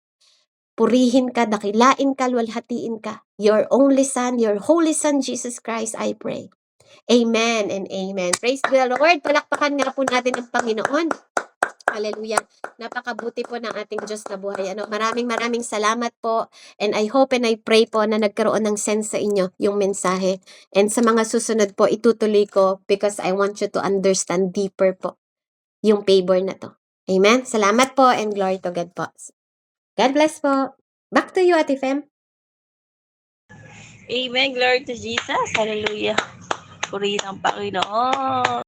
Purihin ka, dakilain ka, luwalhatiin ka. Your only Son, your Holy Son, Jesus Christ, I pray. Amen and amen. Praise the Lord. Palakpakan nga po natin ang Panginoon. Hallelujah. Napakabuti po ng ating Diyos na buhay. Maraming salamat po. And I hope and I pray po na nagkaroon ng sense sa inyo yung mensahe. And sa mga susunod po, itutuloy ko because I want you to understand deeper po yung favor na to. Amen. Salamat po and glory to God po. God bless po. Back to you, Ate Fem. Amen. Glory to Jesus. Hallelujah. Purihin ang Panginoon.